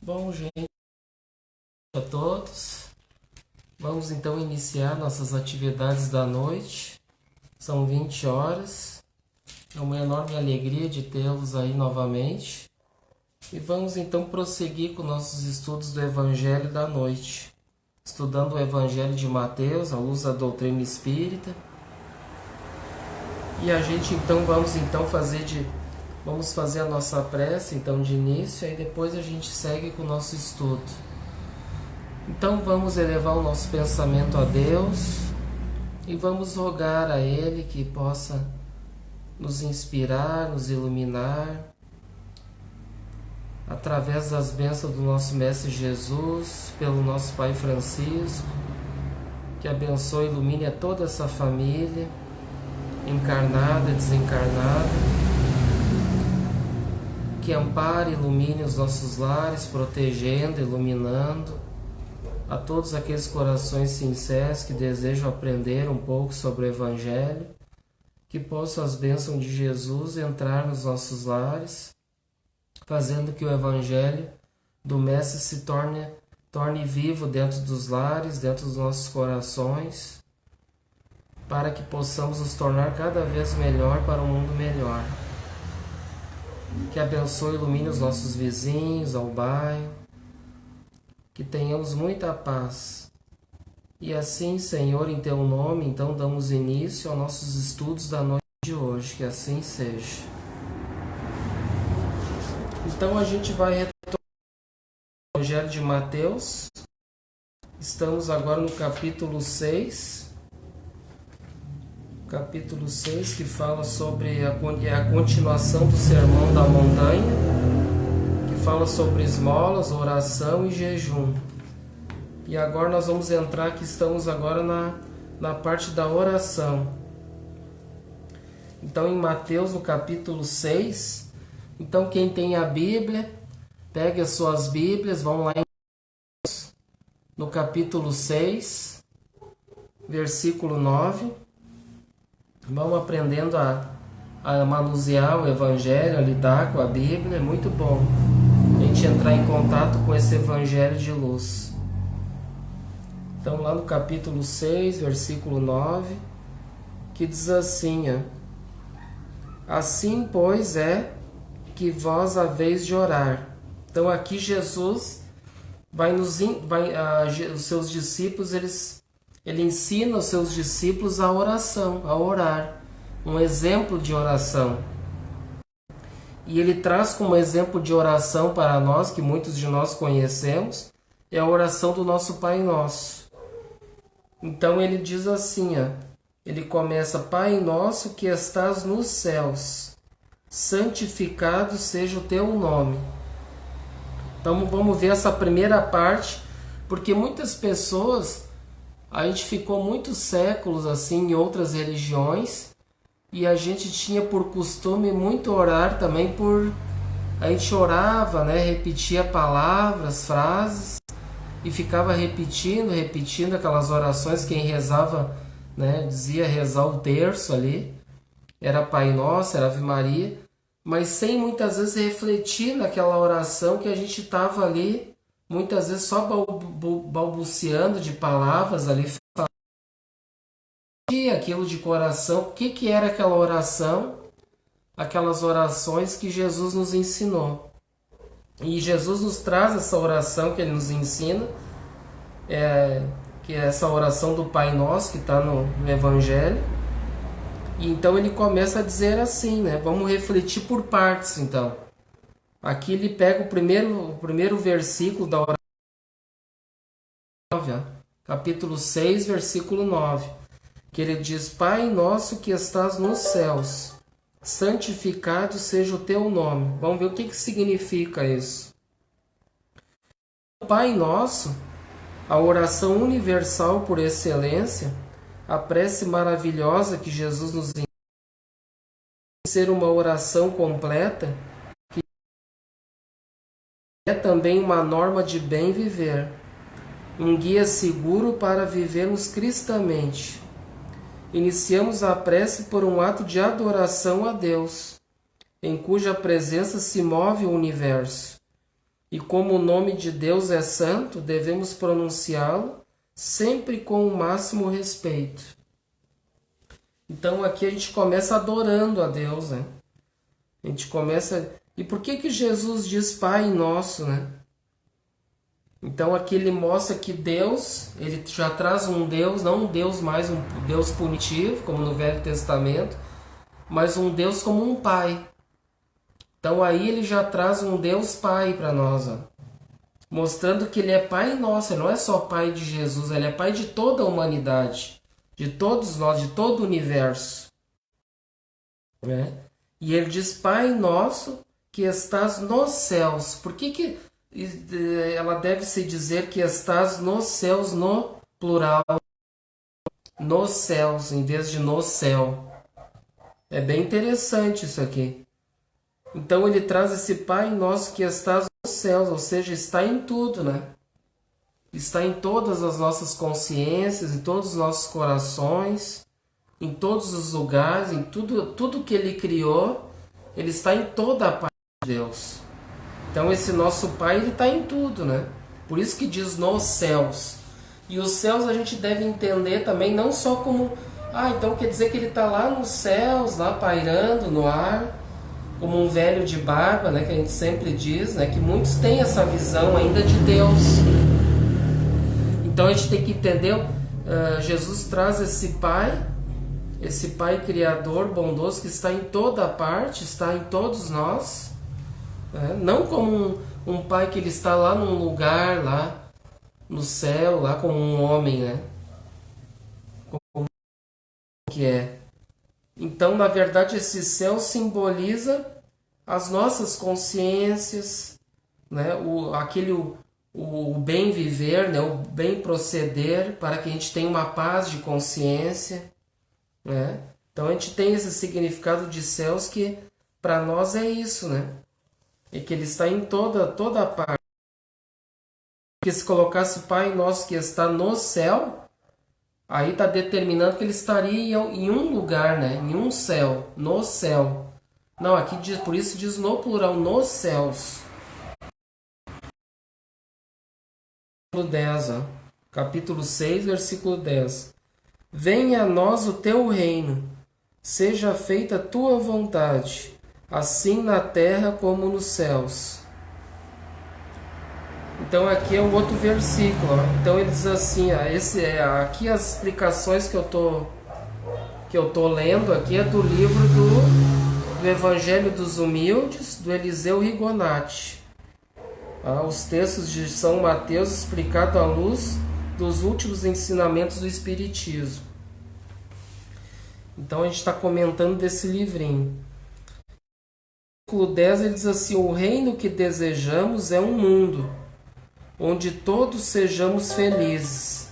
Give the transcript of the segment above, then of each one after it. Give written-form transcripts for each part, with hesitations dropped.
Bom, gente, a todos. Vamos então iniciar nossas atividades da noite. São 20 horas. É uma enorme alegria de tê-los aí novamente. E vamos então prosseguir com nossos estudos do Evangelho da noite. Estudando o Evangelho de Mateus, à luz da doutrina espírita. E a gente então vamos fazer a nossa prece então de início, e depois a gente segue com o nosso estudo. Então vamos elevar o nosso pensamento a Deus e vamos rogar a Ele que possa nos inspirar, nos iluminar, através das bênçãos do nosso Mestre Jesus, pelo nosso Pai Francisco, que abençoe e ilumine a toda essa família, encarnada e desencarnada, que ampare e ilumine os nossos lares, protegendo, iluminando a todos aqueles corações sinceros que desejam aprender um pouco sobre o Evangelho, que possam as bênçãos de Jesus entrar nos nossos lares, fazendo que o Evangelho do Mestre se torne vivo dentro dos lares, dentro dos nossos corações, para que possamos nos tornar cada vez melhor para um mundo melhor. Que abençoe e ilumine os nossos vizinhos, ao bairro, que tenhamos muita paz. E assim, Senhor, em Teu nome, então damos início aos nossos estudos da noite de hoje, que assim seja. Então a gente vai retomar o Evangelho de Mateus. Estamos agora no capítulo 6. Capítulo 6, que fala sobre a continuação do Sermão da Montanha, que fala sobre esmolas, oração e jejum. E agora nós vamos entrar, que estamos agora na parte da oração. Então em Mateus, no capítulo 6, então quem tem a Bíblia, pegue as suas Bíblias, vão lá no capítulo 6, versículo 9. Vamos aprendendo a manusear o Evangelho, a lidar com a Bíblia. É muito bom a gente entrar em contato com esse Evangelho de luz. Então lá no capítulo 6, versículo 9, que diz assim, assim, pois, é que vós haveis de orar. Então aqui Jesus os seus discípulos, ele ensina os seus discípulos a oração, a orar, um exemplo de oração. E ele traz como exemplo de oração para nós, que muitos de nós conhecemos, é a oração do nosso Pai Nosso. Então ele diz assim, ele começa: Pai Nosso que estás nos céus, santificado seja o teu nome. Então vamos ver essa primeira parte, porque muitas pessoas, a gente ficou muitos séculos assim em outras religiões, e a gente tinha por costume muito orar também a gente orava, repetia palavras, frases, e ficava repetindo aquelas orações. Quem rezava, dizia rezar o terço ali, era Pai Nosso, era Ave Maria, mas sem muitas vezes refletir naquela oração que a gente estava ali, muitas vezes só balbuciando de palavras ali, aquilo de coração. O que era aquela oração? Aquelas orações que Jesus nos ensinou. E Jesus nos traz essa oração que Ele nos ensina, que é essa oração do Pai Nosso, que está no Evangelho. E então Ele começa a dizer assim, vamos refletir por partes, então. Aqui Ele pega o primeiro versículo da oração, capítulo 6, versículo 9, que Ele diz: Pai Nosso que estás nos céus, santificado seja o teu nome. Vamos ver o que significa isso. Pai Nosso, a oração universal por excelência, a prece maravilhosa que Jesus nos ensina, ser uma oração completa, que é também uma norma de bem viver, um guia seguro para vivermos cristamente. Iniciamos a prece por um ato de adoração a Deus, em cuja presença se move o universo. E como o nome de Deus é santo, devemos pronunciá-lo sempre com o máximo respeito. Então aqui a gente começa adorando a Deus, né? A gente começa... E por que Jesus diz Pai Nosso, né? Então aqui ele mostra que Deus, ele já traz um Deus, não um Deus mais um Deus punitivo, como no Velho Testamento, mas um Deus como um Pai. Então aí ele já traz um Deus Pai para nós, ó, mostrando que ele é Pai nosso, ele não é só Pai de Jesus, ele é Pai de toda a humanidade, de todos nós, de todo o universo. Né? E ele diz, Pai nosso que estás nos céus. Por que ela deve se dizer que estás nos céus no plural? Nos céus, em vez de no céu. É bem interessante isso aqui. Então ele traz esse Pai nosso que estás nos céus, ou seja, está em tudo, né? Está em todas as nossas consciências, em todos os nossos corações, em todos os lugares, em tudo que ele criou, ele está em toda a parte de Deus. Então esse nosso Pai, ele está em tudo, né? Por isso que diz nos céus. E os céus a gente deve entender também não só como, então quer dizer que ele está lá nos céus, lá pairando no ar, como um velho de barba, né, que a gente sempre diz, né, que muitos têm essa visão ainda de Deus. Então a gente tem que entender, Jesus traz esse Pai Criador, bondoso, que está em toda parte, está em todos nós, né? Não como um Pai que ele está lá num lugar, lá no céu, lá como um homem, né? Como que é. Então, na verdade, esse céu simboliza as nossas consciências, né? O bem viver, né? O bem proceder, para que a gente tenha uma paz de consciência, né? Então, a gente tem esse significado de céus que, para nós, é isso, né? E que ele está em toda a parte. Porque se colocasse Pai Nosso que está no céu, aí está determinando que ele estaria em um lugar, né? Em um céu, no céu. Não, aqui diz, por isso diz no plural, nos céus. Capítulo 10, ó. Capítulo 6, versículo 10. Venha a nós o teu reino, seja feita a tua vontade, assim na terra como nos céus. Então aqui é um outro versículo, ó. Então ele diz assim, aqui as explicações que eu tô lendo aqui é do livro do Evangelho dos Humildes, do Eliseu Rigonati. Os textos de São Mateus explicados à luz dos últimos ensinamentos do Espiritismo. Então a gente está comentando desse livrinho. No versículo 10 ele diz assim, o reino que desejamos é um mundo onde todos sejamos felizes.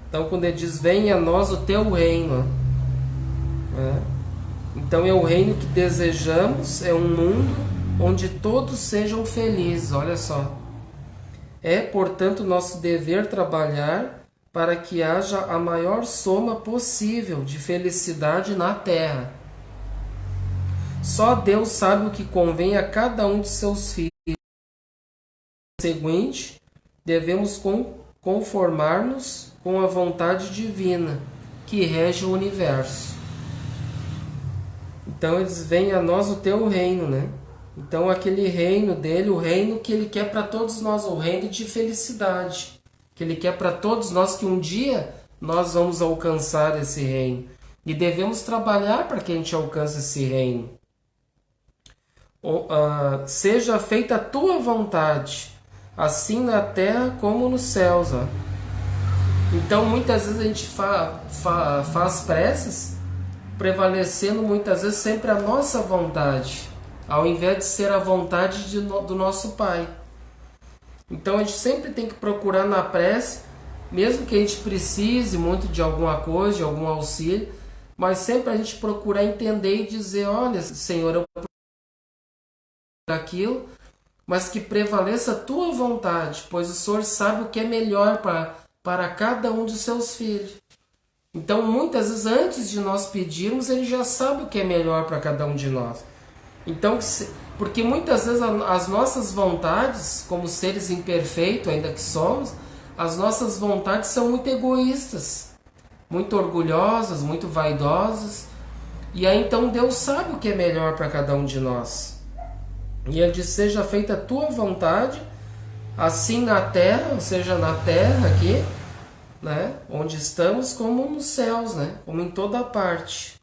Então quando ele diz, venha a nós o teu reino, né? Então é o reino que desejamos, é um mundo onde todos sejam felizes, olha só. É, portanto, nosso dever trabalhar para que haja a maior soma possível de felicidade na Terra. Só Deus sabe o que convém a cada um de seus filhos. Seguinte, devemos conformar-nos com a vontade divina que rege o universo. Então eles vêm a nós o teu reino, né? Então aquele reino dele, o reino que ele quer para todos nós, o reino de felicidade, que ele quer para todos nós, que um dia nós vamos alcançar esse reino. E devemos trabalhar para que a gente alcance esse reino. Seja feita a tua vontade, assim na terra como nos céus. Ó. Então muitas vezes a gente faz preces prevalecendo muitas vezes sempre a nossa vontade, ao invés de ser a vontade do nosso Pai. Então a gente sempre tem que procurar na prece, mesmo que a gente precise muito de alguma coisa, de algum auxílio, mas sempre a gente procurar entender e dizer, olha, Senhor, eu preciso daquilo, mas que prevaleça a tua vontade, pois o Senhor sabe o que é melhor para cada um dos seus filhos. Então, muitas vezes, antes de nós pedirmos, Ele já sabe o que é melhor para cada um de nós. Então, porque muitas vezes as nossas vontades, como seres imperfeitos ainda que somos, as nossas vontades são muito egoístas, muito orgulhosas, muito vaidosas. E aí então Deus sabe o que é melhor para cada um de nós. E Ele diz: seja feita a tua vontade, assim na terra, ou seja, na terra aqui, né, onde estamos, como nos céus, né, como em toda parte.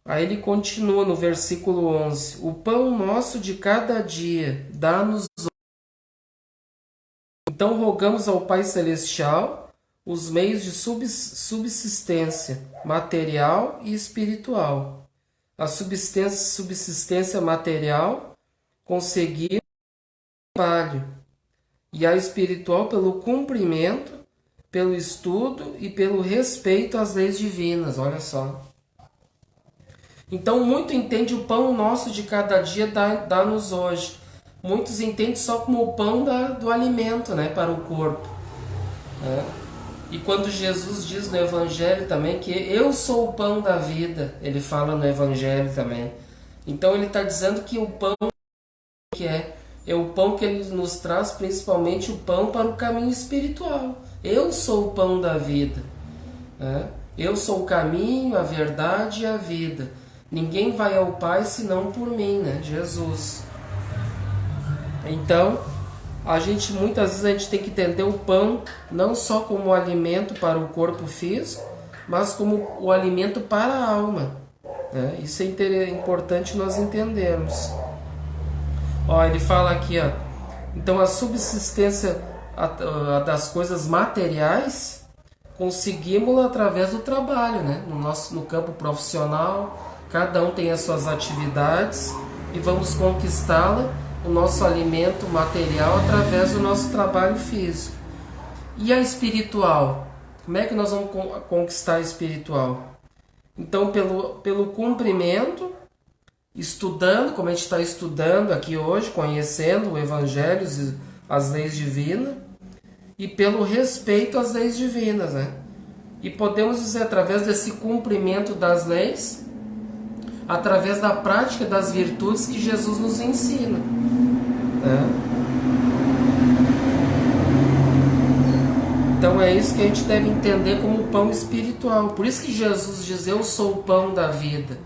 Aí ele continua no versículo 11: o pão nosso de cada dia dá-nos hoje. Então rogamos ao Pai Celestial os meios de subsistência material e espiritual. A subsistência material conseguir trabalho, e a espiritual pelo cumprimento, pelo estudo e pelo respeito às leis divinas. Olha só. Então, muito entende o pão nosso de cada dia dá-nos hoje. Muitos entendem só como o pão do alimento, né, para o corpo. E quando Jesus diz no Evangelho também que eu sou o pão da vida, ele fala no Evangelho também. Então ele está dizendo que o pão que é o pão que ele nos traz, principalmente o pão para o caminho espiritual. Eu sou o pão da vida. Eu sou o caminho, a verdade e a vida. Ninguém vai ao Pai senão por mim, né? Jesus. Então, muitas vezes a gente tem que entender o pão não só como alimento para o corpo físico, mas como o alimento para a alma. Né? Isso é importante nós entendermos. Ó, ele fala aqui, ó, então a subsistência das coisas materiais conseguimos através do trabalho, né? No campo profissional, cada um tem as suas atividades e vamos conquistá-la, o nosso alimento material, através do nosso trabalho físico. E a espiritual? Como é que nós vamos conquistar a espiritual? Então, pelo cumprimento, estudando, como a gente está estudando aqui hoje, conhecendo o Evangelho e as leis divinas, e pelo respeito às leis divinas, né? E podemos dizer, através desse cumprimento das leis, através da prática das virtudes que Jesus nos ensina, né? Então é isso que a gente deve entender como pão espiritual. Por isso que Jesus diz: eu sou o pão da vida.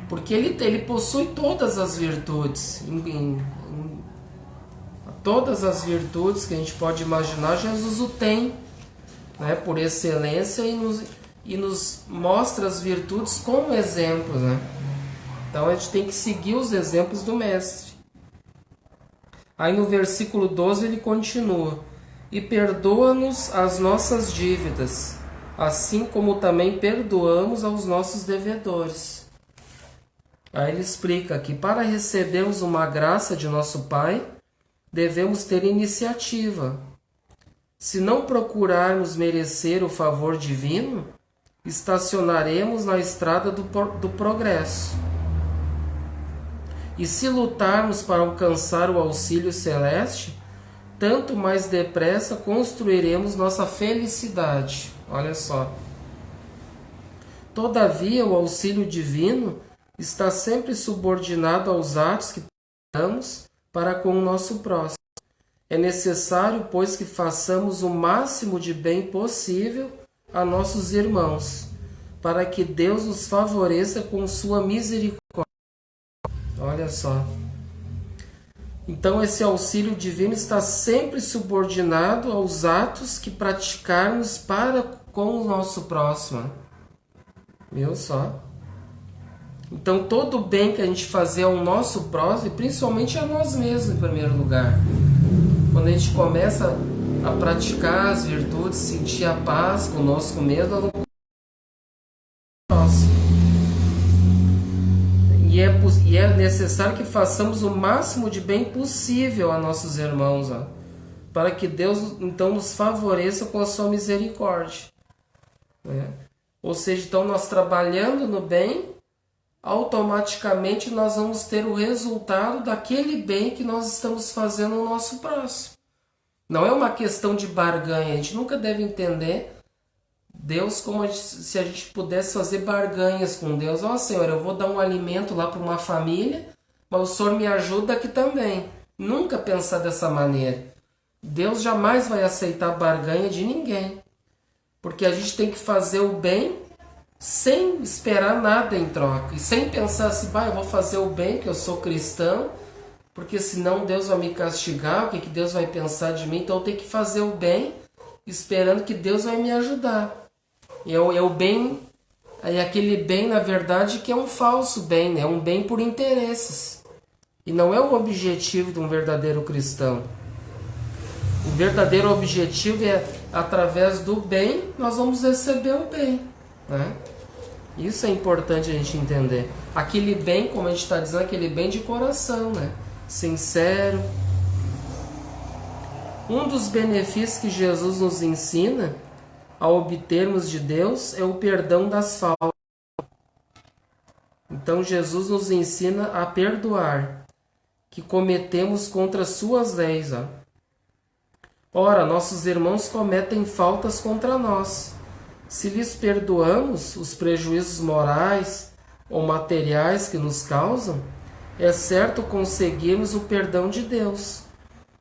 Porque ele possui todas as virtudes. Todas as virtudes que a gente pode imaginar, Jesus o tem, né, por excelência, e nos mostra as virtudes como exemplos, né? Então a gente tem que seguir os exemplos do Mestre. Aí no versículo 12 ele continua: e perdoa-nos as nossas dívidas, assim como também perdoamos aos nossos devedores. Aí ele explica que para recebermos uma graça de nosso Pai, devemos ter iniciativa. Se não procurarmos merecer o favor divino, estacionaremos na estrada do progresso. E se lutarmos para alcançar o auxílio celeste, tanto mais depressa construiremos nossa felicidade. Olha só. Todavia, o auxílio divino está sempre subordinado aos atos que praticamos para com o nosso próximo. É necessário, pois, que façamos o máximo de bem possível a nossos irmãos, para que Deus nos favoreça com sua misericórdia. Olha só. Então esse auxílio divino está sempre subordinado aos atos que praticarmos para com o nosso próximo. Viu só? Então todo o bem que a gente fazer ao nosso próximo, e principalmente a nós mesmos em primeiro lugar. Quando a gente começa a praticar as virtudes, sentir a paz conosco mesmo, nós não E é necessário que façamos o máximo de bem possível a nossos irmãos, ó, para que Deus então nos favoreça com a sua misericórdia. Né? Ou seja, então nós trabalhando no bem, automaticamente nós vamos ter o resultado daquele bem que nós estamos fazendo ao nosso próximo. Não é uma questão de barganha, a gente nunca deve entender Deus como se a gente pudesse fazer barganhas com Deus. Ó Senhor, eu vou dar um alimento lá para uma família, mas o Senhor me ajuda aqui também. Nunca pensar dessa maneira. Deus jamais vai aceitar barganha de ninguém. Porque a gente tem que fazer o bem sem esperar nada em troca. E sem pensar assim, eu vou fazer o bem, que eu sou cristão, porque senão Deus vai me castigar, o que Deus vai pensar de mim? Então eu tenho que fazer o bem, esperando que Deus vai me ajudar. É o bem, é aquele bem, na verdade, que é um falso bem, né? É um bem por interesses. E não é o objetivo de um verdadeiro cristão. O verdadeiro objetivo é, através do bem, nós vamos receber o bem, né? Isso é importante a gente entender. Aquele bem, como a gente está dizendo, aquele bem de coração, né? Sincero. Um dos benefícios que Jesus nos ensina ao obtermos de Deus é o perdão das faltas. Então Jesus nos ensina a perdoar, que cometemos contra suas leis. Ora, nossos irmãos cometem faltas contra nós. Se lhes perdoamos os prejuízos morais ou materiais que nos causam, é certo conseguirmos o perdão de Deus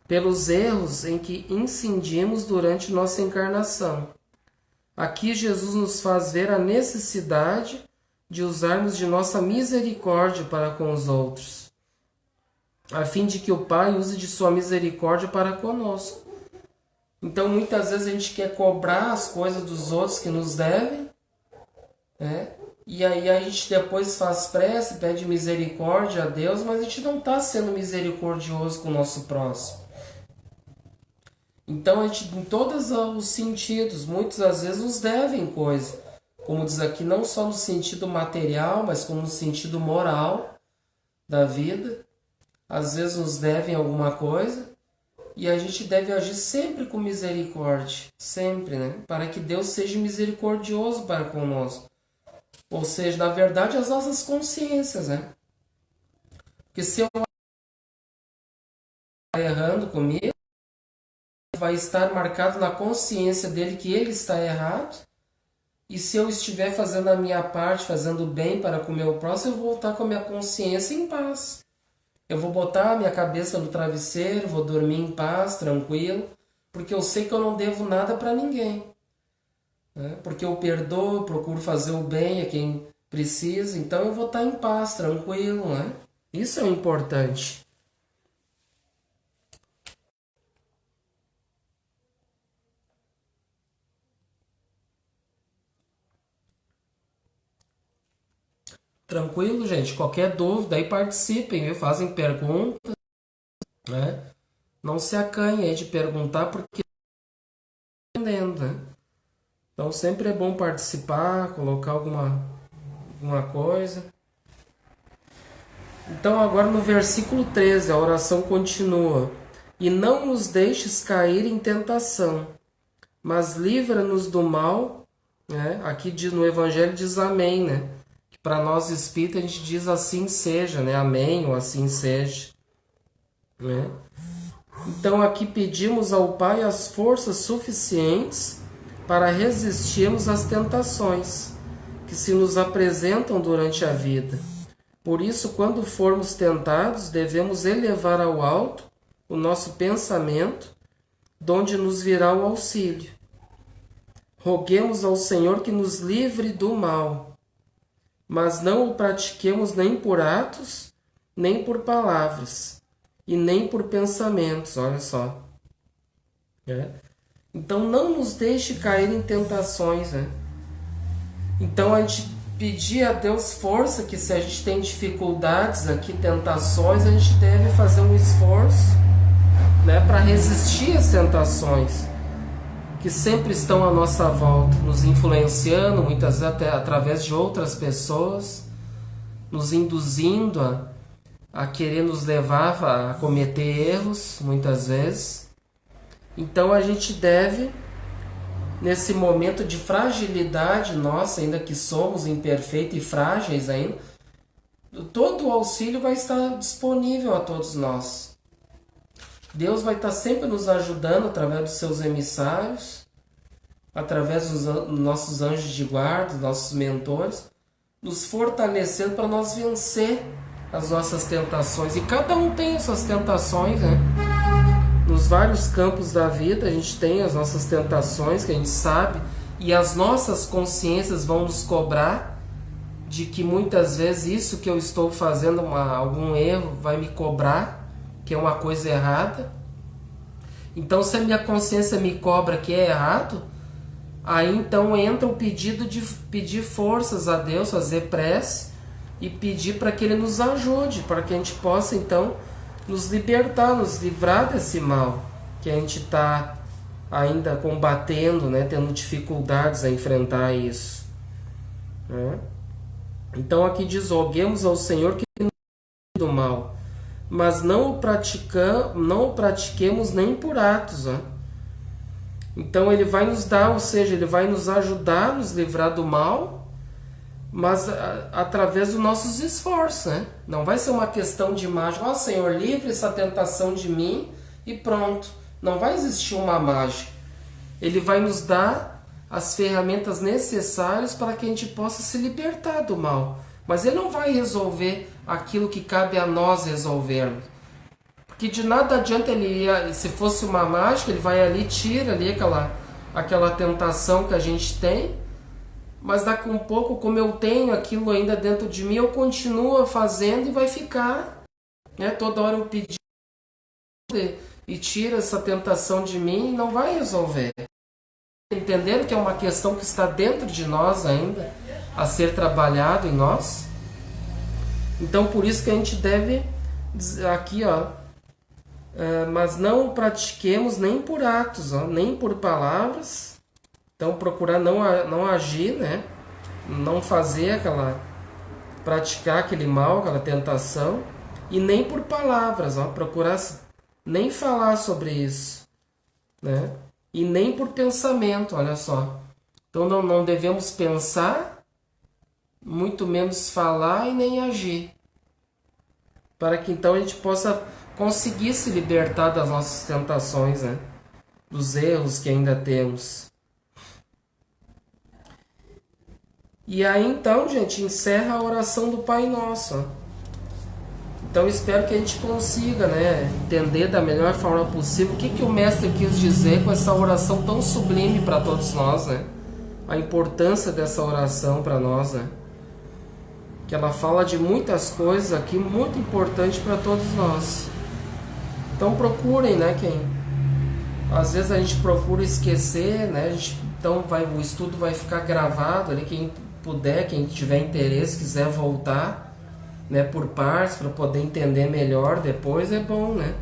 pelos erros em que incindimos durante nossa encarnação. Aqui Jesus nos faz ver a necessidade de usarmos de nossa misericórdia para com os outros, a fim de que o Pai use de sua misericórdia para conosco. Então, muitas vezes a gente quer cobrar as coisas dos outros que nos devem, né? E aí a gente depois faz prece, pede misericórdia a Deus, mas a gente não está sendo misericordioso com o nosso próximo. Então, a gente, em todos os sentidos, muitas das vezes nos devem coisa. Como diz aqui, não só no sentido material, mas como no sentido moral da vida. Às vezes nos devem alguma coisa. E a gente deve agir sempre com misericórdia. Sempre, né? Para que Deus seja misericordioso para conosco. Ou seja, na verdade, as nossas consciências, né? Porque se eu estar errando comigo, vai estar marcado na consciência dele que ele está errado. E se eu estiver fazendo a minha parte, fazendo bem para com o meu próximo, eu vou voltar com a minha consciência em paz. Eu vou botar a minha cabeça no travesseiro, vou dormir em paz, tranquilo, porque eu sei que eu não devo nada para ninguém. Né? Porque eu perdoo, procuro fazer o bem a quem precisa, então eu vou estar em paz, tranquilo. Né? Isso é o importante. Tranquilo, gente? Qualquer dúvida aí participem, viu? Fazem perguntas, né? Não se acanhem aí de perguntar porque entendendo, né? Então sempre é bom participar, colocar alguma coisa. Então agora no versículo 13 a oração continua. E não nos deixes cair em tentação, mas livra-nos do mal, né? Aqui no Evangelho diz amém, né? Para nós espíritas a gente diz assim seja, né? Amém ou assim seja. Né? Então aqui pedimos ao Pai as forças suficientes para resistirmos às tentações que se nos apresentam durante a vida. Por isso, quando formos tentados, devemos elevar ao alto o nosso pensamento, donde nos virá o auxílio. Roguemos ao Senhor que nos livre do mal, mas não o pratiquemos nem por atos, nem por palavras, e nem por pensamentos, olha só. Então não nos deixe cair em tentações. Né? Então a gente pedir a Deus força, que se a gente tem dificuldades aqui, tentações, a gente deve fazer um esforço, né, para resistir às tentações que sempre estão à nossa volta, nos influenciando, muitas vezes até através de outras pessoas, nos induzindo a querer nos levar a cometer erros, muitas vezes. Então a gente deve, nesse momento de fragilidade nossa, ainda que somos imperfeitos e frágeis ainda, todo o auxílio vai estar disponível a todos nós. Deus vai estar sempre nos ajudando através dos seus emissários, através dos nossos anjos de guarda, nossos mentores, nos fortalecendo para nós vencer as nossas tentações. E cada um tem as suas tentações, né? Nos vários campos da vida a gente tem as nossas tentações que a gente sabe, e as nossas consciências vão nos cobrar de que muitas vezes isso que eu estou fazendo, algum erro, vai me cobrar que é uma coisa errada. Então, se a minha consciência me cobra que é errado, aí então entra o pedido de pedir forças a Deus, fazer prece e pedir para que Ele nos ajude, para que a gente possa então nos libertar, nos livrar desse mal que a gente está ainda combatendo, né, tendo dificuldades a enfrentar isso, né? Então aqui diz: roguemos ao Senhor que nos livre do mal, mas não o pratiquemos nem por atos, né? Então Ele vai nos dar, ou seja, Ele vai nos ajudar a nos livrar do mal, mas através dos nossos esforços, né? Não vai ser uma questão de mágica. Ó, Senhor, livre essa tentação de mim e pronto. Não vai existir uma mágica. Ele vai nos dar as ferramentas necessárias para que a gente possa se libertar do mal. Mas Ele não vai resolver aquilo que cabe a nós resolvermos. Porque de nada adianta se fosse uma mágica, Ele vai ali, tira ali aquela tentação que a gente tem, mas daqui um pouco, como eu tenho aquilo ainda dentro de mim, eu continuo fazendo e vai ficar, né? Toda hora eu pedir e tira essa tentação de mim e não vai resolver. Entendendo que é uma questão que está dentro de nós ainda, a ser trabalhado em nós. Então por isso que a gente deve, aqui mas não o pratiquemos nem por atos, nem por palavras. Então procurar não agir, né? Não fazer praticar aquele mal, aquela tentação, e nem por palavras, procurar nem falar sobre isso, né? E nem por pensamento, olha só. Então não devemos pensar, muito menos falar e nem agir, para que então a gente possa conseguir se libertar das nossas tentações, né? Dos erros que ainda temos. E aí então, gente, encerra a oração do Pai Nosso. Então espero que a gente consiga, né, entender da melhor forma possível o que o Mestre quis dizer com essa oração tão sublime para todos nós, né? A importância dessa oração para nós, né? Que ela fala de muitas coisas aqui muito importantes para todos nós. Então procurem, né, às vezes a gente procura esquecer, né? Então o estudo vai ficar gravado ali, quem puder, quem tiver interesse, quiser voltar, né, por partes, para poder entender melhor depois, é bom, né?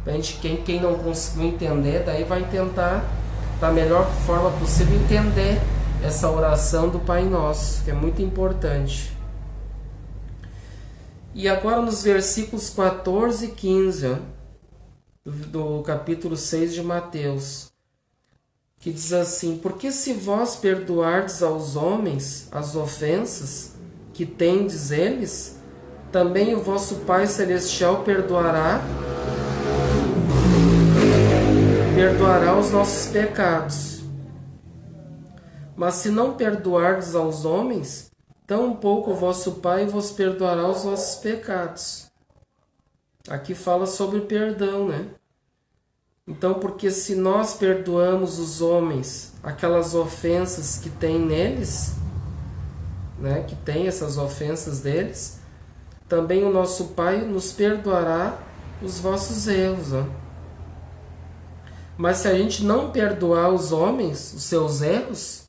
A gente, quem não conseguiu entender, daí vai tentar, da melhor forma possível, entender essa oração do Pai Nosso, que é muito importante. E agora nos versículos 14 e 15, do capítulo 6 de Mateus, que diz assim: porque se vós perdoardes aos homens as ofensas que tendes eles, também o vosso Pai Celestial perdoará os nossos pecados. Mas se não perdoardes aos homens, tampouco o vosso Pai vos perdoará os vossos pecados. Aqui fala sobre perdão, né? Então, porque se nós perdoamos os homens aquelas ofensas que tem neles, né, que tem essas ofensas deles, também o nosso Pai nos perdoará os vossos erros. Mas se a gente não perdoar os homens os seus erros,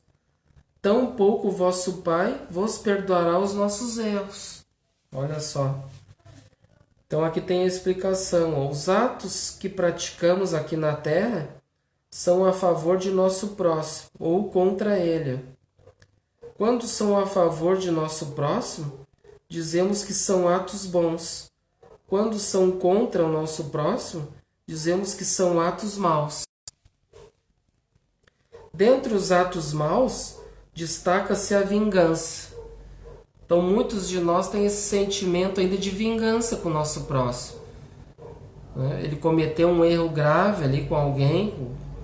tampouco o vosso Pai vos perdoará os nossos erros. Olha só. Então aqui tem a explicação. Os atos que praticamos aqui na Terra são a favor de nosso próximo ou contra ele. Quando são a favor de nosso próximo, dizemos que são atos bons. Quando são contra o nosso próximo, dizemos que são atos maus. Dentre os atos maus, destaca-se a vingança. Então muitos de nós têm esse sentimento ainda de vingança com o nosso próximo. Ele cometeu um erro grave ali com alguém,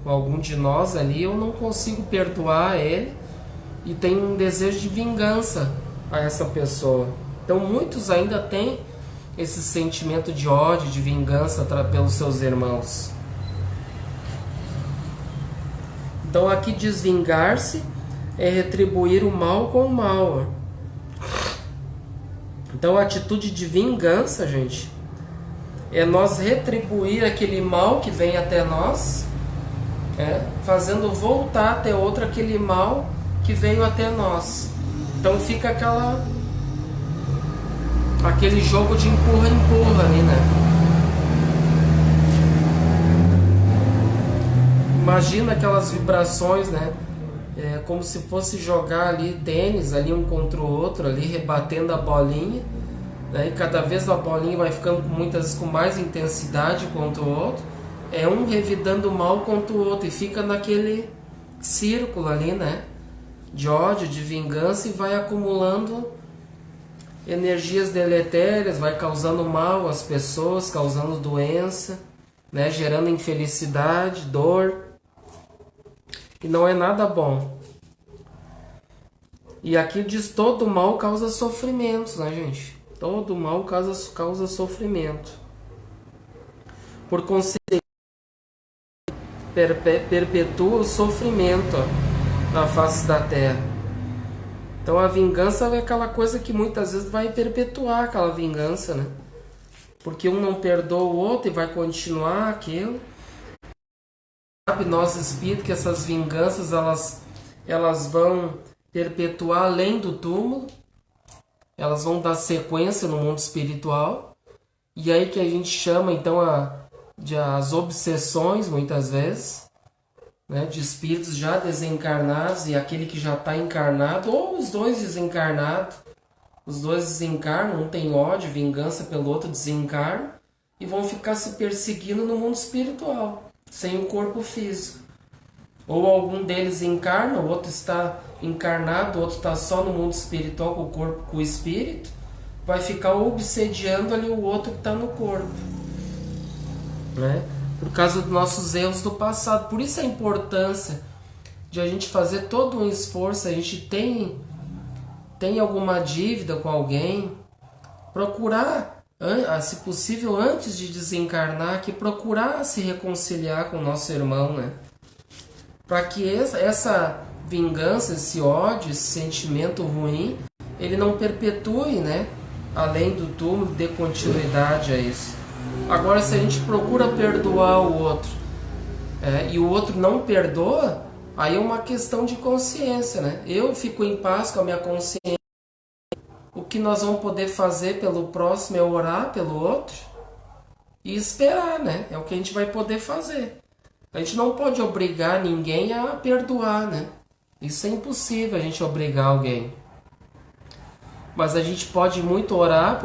com algum de nós ali, eu não consigo perdoar ele e tenho um desejo de vingança a essa pessoa. Então muitos ainda têm esse sentimento de ódio, de vingança pelos seus irmãos. Então aqui diz vingar-se é retribuir o mal com o mal. Então a atitude de vingança, gente, é nós retribuir aquele mal que vem até nós, fazendo voltar até outro aquele mal que veio até nós. Então fica aquele jogo de empurra-empurra ali, né? Imagina aquelas vibrações, né? Como se fosse jogar ali tênis, ali um contra o outro, ali rebatendo a bolinha, né? E cada vez a bolinha vai ficando muitas com mais intensidade contra o outro. É um revidando mal contra o outro e fica naquele círculo ali, né? De ódio, de vingança, e vai acumulando energias deletérias, vai causando mal às pessoas, causando doença, né? Gerando infelicidade, dor. E não é nada bom. E aqui diz todo mal causa sofrimento, né, gente? Todo mal causa sofrimento. Por consequência, perpetua o sofrimento na face da terra. Então a vingança é aquela coisa que muitas vezes vai perpetuar aquela vingança, né? Porque um não perdoa o outro e vai continuar aquilo. Sabe nós espíritos que essas vinganças elas vão perpetuar além do túmulo, elas vão dar sequência no mundo espiritual, e aí que a gente chama então as obsessões muitas vezes, né, de espíritos já desencarnados e aquele que já está encarnado, ou os dois desencarnados. Os dois desencarnam, um tem ódio, vingança pelo outro, desencarna, e vão ficar se perseguindo no mundo espiritual, sem o corpo físico. Ou algum deles encarna, o outro está encarnado, o outro está só no mundo espiritual com o corpo, com o espírito, vai ficar obsediando ali o outro que está no corpo, né? Por causa dos nossos erros do passado. Por isso a importância de a gente fazer todo um esforço. A gente tem alguma dívida com alguém, procurar, se possível, antes de desencarnar, que procurar se reconciliar com o nosso irmão, né? Para que essa vingança, esse ódio, esse sentimento ruim, ele não perpetue, né? Além do túmulo, dê continuidade a isso. Agora, se a gente procura perdoar o outro, e o outro não perdoa, aí é uma questão de consciência, né? Eu fico em paz com a minha consciência. O que nós vamos poder fazer pelo próximo é orar pelo outro e esperar, né? É o que a gente vai poder fazer. A gente não pode obrigar ninguém a perdoar, né? Isso é impossível, a gente obrigar alguém. Mas a gente pode muito orar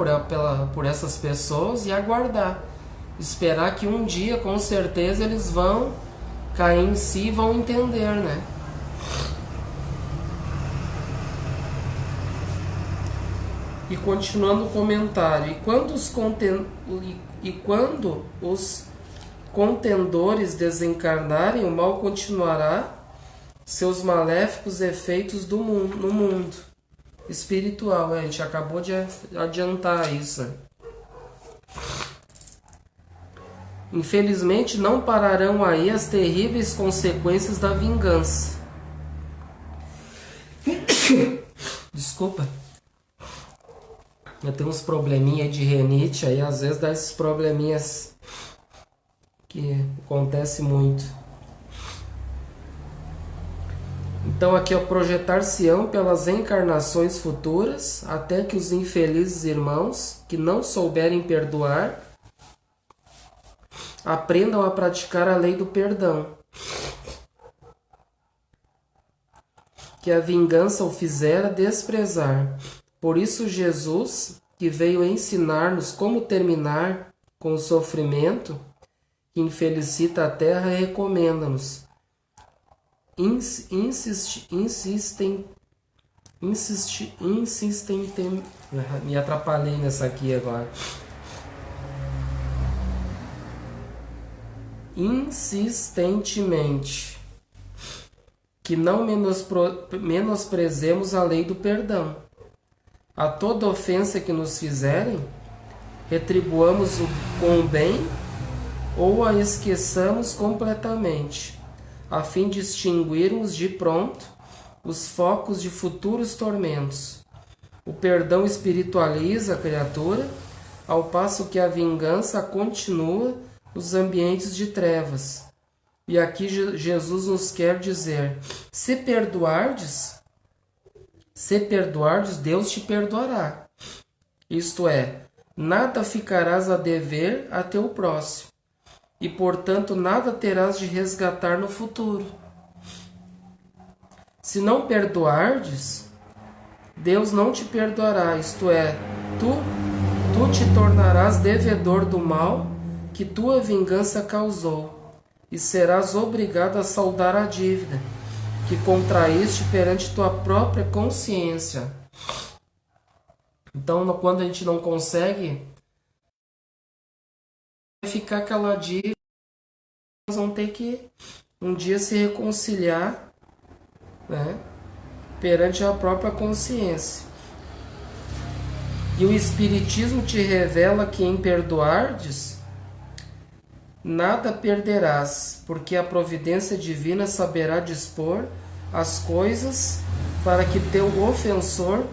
por essas pessoas e aguardar. Esperar que um dia, com certeza, eles vão cair em si e vão entender, né? E continuando o comentário. E quando os contendores desencarnarem, o mal continuará seus maléficos efeitos no mundo espiritual. A gente acabou de adiantar isso. Infelizmente não pararão aí as terríveis consequências da vingança. Desculpa. Eu tenho uns probleminha de rinite aí, às vezes dá esses probleminhas que acontece muito. Então aqui é o projetar-se-ão pelas encarnações futuras, até que os infelizes irmãos que não souberem perdoar aprendam a praticar a lei do perdão, que a vingança o fizera desprezar. Por isso Jesus, que veio ensinar-nos como terminar com o sofrimento que infelicita a terra, recomenda-nos. Me atrapalhei nessa aqui agora. insistentemente que não menosprezemos a lei do perdão. A toda ofensa que nos fizerem, retribuamos com o bem ou a esqueçamos completamente, a fim de extinguirmos de pronto os focos de futuros tormentos. O perdão espiritualiza a criatura, ao passo que a vingança continua nos ambientes de trevas. E aqui Jesus nos quer dizer: se perdoardes, Deus te perdoará. Isto é, nada ficarás a dever a teu próximo, e portanto nada terás de resgatar no futuro. Se não perdoardes, Deus não te perdoará, isto é, tu te tornarás devedor do mal que tua vingança causou, e serás obrigado a saldar a dívida que contraíste perante tua própria consciência. Então, quando a gente não consegue, vai ficar aquela dívida, nós vamos ter que um dia se reconciliar, né, perante a própria consciência. E o Espiritismo te revela que em perdoardes, nada perderás, porque a providência divina saberá dispor as coisas para que teu ofensor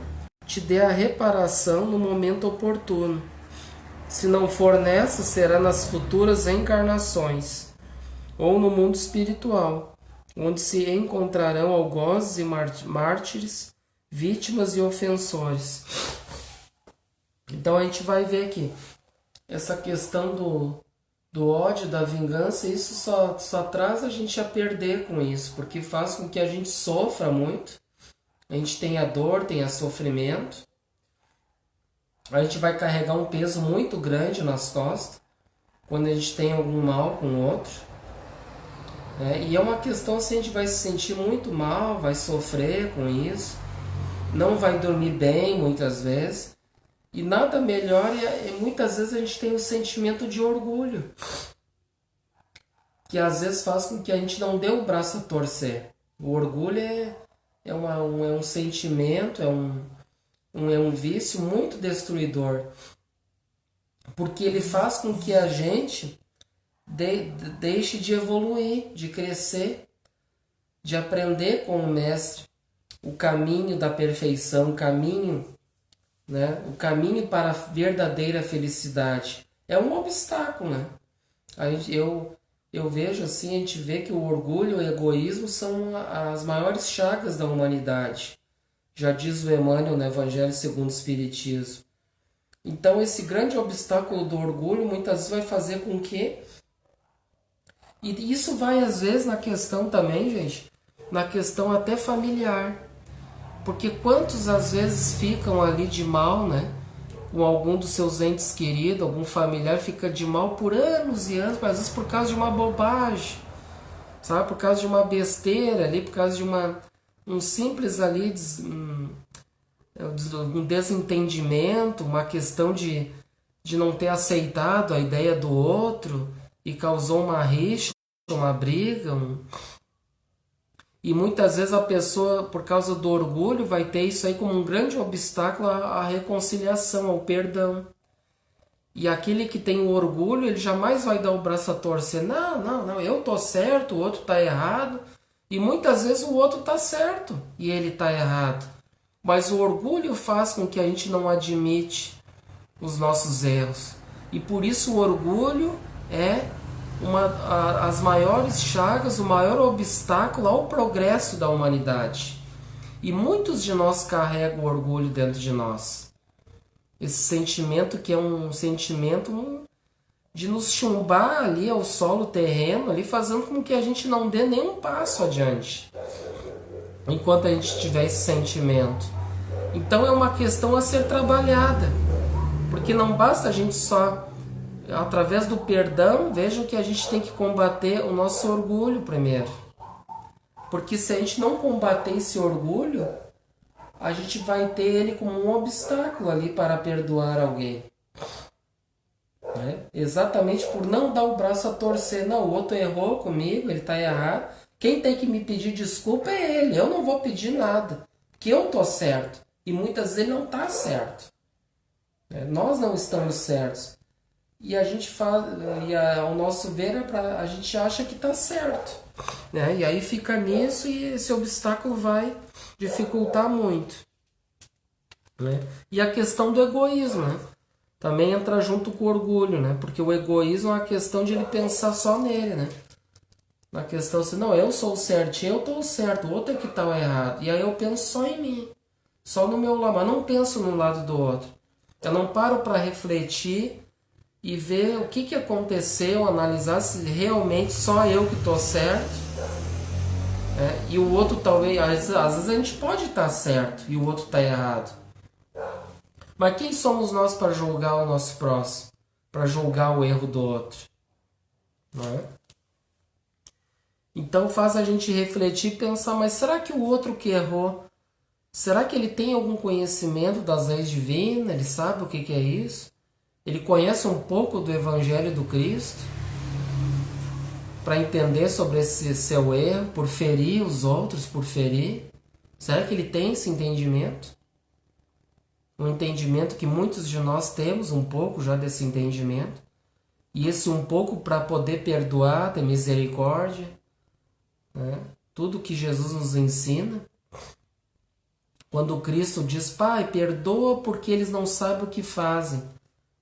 te dê a reparação no momento oportuno. Se não for nessa, será nas futuras encarnações, ou no mundo espiritual, onde se encontrarão algozes e mártires, vítimas e ofensores. Então a gente vai ver aqui essa questão do ódio, da vingança. Isso só traz a gente a perder com isso, porque faz com que a gente sofra muito, a gente tenha dor, tenha sofrimento, a gente vai carregar um peso muito grande nas costas quando a gente tem algum mal com o outro. E é uma questão assim, a gente vai se sentir muito mal, vai sofrer com isso, não vai dormir bem muitas vezes. E nada melhor, muitas vezes a gente tem um sentimento de orgulho, que às vezes faz com que a gente não dê o braço a torcer. O orgulho é um sentimento, é um vício muito destruidor, porque ele faz com que a gente deixe de evoluir, de crescer, de aprender com o Mestre o caminho da perfeição, o caminho para a verdadeira felicidade. É um obstáculo, né? Eu vejo assim, a gente vê que o orgulho e o egoísmo são as maiores chagas da humanidade. Já diz o Emmanuel no Evangelho segundo o Espiritismo. Então esse grande obstáculo do orgulho muitas vezes vai fazer com que... E isso vai às vezes na questão também, gente, na questão até familiar. Porque quantos às vezes ficam ali de mal, né? Com algum dos seus entes queridos, algum familiar fica de mal por anos e anos, mas às vezes por causa de uma bobagem, sabe? Por causa de uma besteira ali, por causa de um simples ali, um desentendimento, uma questão de não ter aceitado a ideia do outro e causou uma rixa, uma briga, E muitas vezes a pessoa, por causa do orgulho, vai ter isso aí como um grande obstáculo à reconciliação, ao perdão. E aquele que tem o orgulho, ele jamais vai dar o braço a torcer. Não, eu tô certo, o outro tá errado. E muitas vezes o outro tá certo e ele tá errado. Mas o orgulho faz com que a gente não admite os nossos erros. E por isso o orgulho é as maiores chagas, o maior obstáculo ao progresso da humanidade. E muitos de nós carregam o orgulho dentro de nós. Esse sentimento que é um sentimento de nos chumbar ali ao solo terreno, ali, fazendo com que a gente não dê nenhum passo adiante, enquanto a gente tiver esse sentimento. Então é uma questão a ser trabalhada, porque não basta a gente só... Através do perdão, vejam que a gente tem que combater o nosso orgulho primeiro. Porque se a gente não combater esse orgulho, a gente vai ter ele como um obstáculo ali para perdoar alguém. né? Exatamente por não dar o braço a torcer. Não, o outro errou comigo, ele está errado. Quem tem que me pedir desculpa é ele. Eu não vou pedir nada, porque eu tô certo. E muitas vezes ele não está certo. Nós não estamos certos. E a gente faz, ao nosso ver, a gente acha que está certo. Né? E aí fica nisso e esse obstáculo vai dificultar muito. Né? E a questão do egoísmo, né? Também entra junto com o orgulho, né? Porque o egoísmo é uma questão de ele pensar só nele, né? Na questão assim, não, eu sou certo, eu estou certo, o outro é que está errado. E aí eu penso só em mim, só no meu lado, mas não penso no lado do outro. Eu não paro para refletir e ver o que aconteceu, analisar se realmente só eu que estou certo. E o outro talvez, às vezes a gente pode estar certo e o outro está errado. Mas quem somos nós para julgar o nosso próximo? Para julgar o erro do outro? Não é? Então faz a gente refletir e pensar, mas será que o outro que errou, será que ele tem algum conhecimento das leis divinas? Ele sabe o que é isso? Ele conhece um pouco do Evangelho do Cristo? Para entender sobre esse seu erro, por ferir os outros, por ferir? Será que ele tem esse entendimento? Um entendimento que muitos de nós temos, um pouco já desse entendimento. E esse um pouco para poder perdoar, ter misericórdia. Né? Tudo que Jesus nos ensina. Quando Cristo diz, Pai, perdoa porque eles não sabem o que fazem.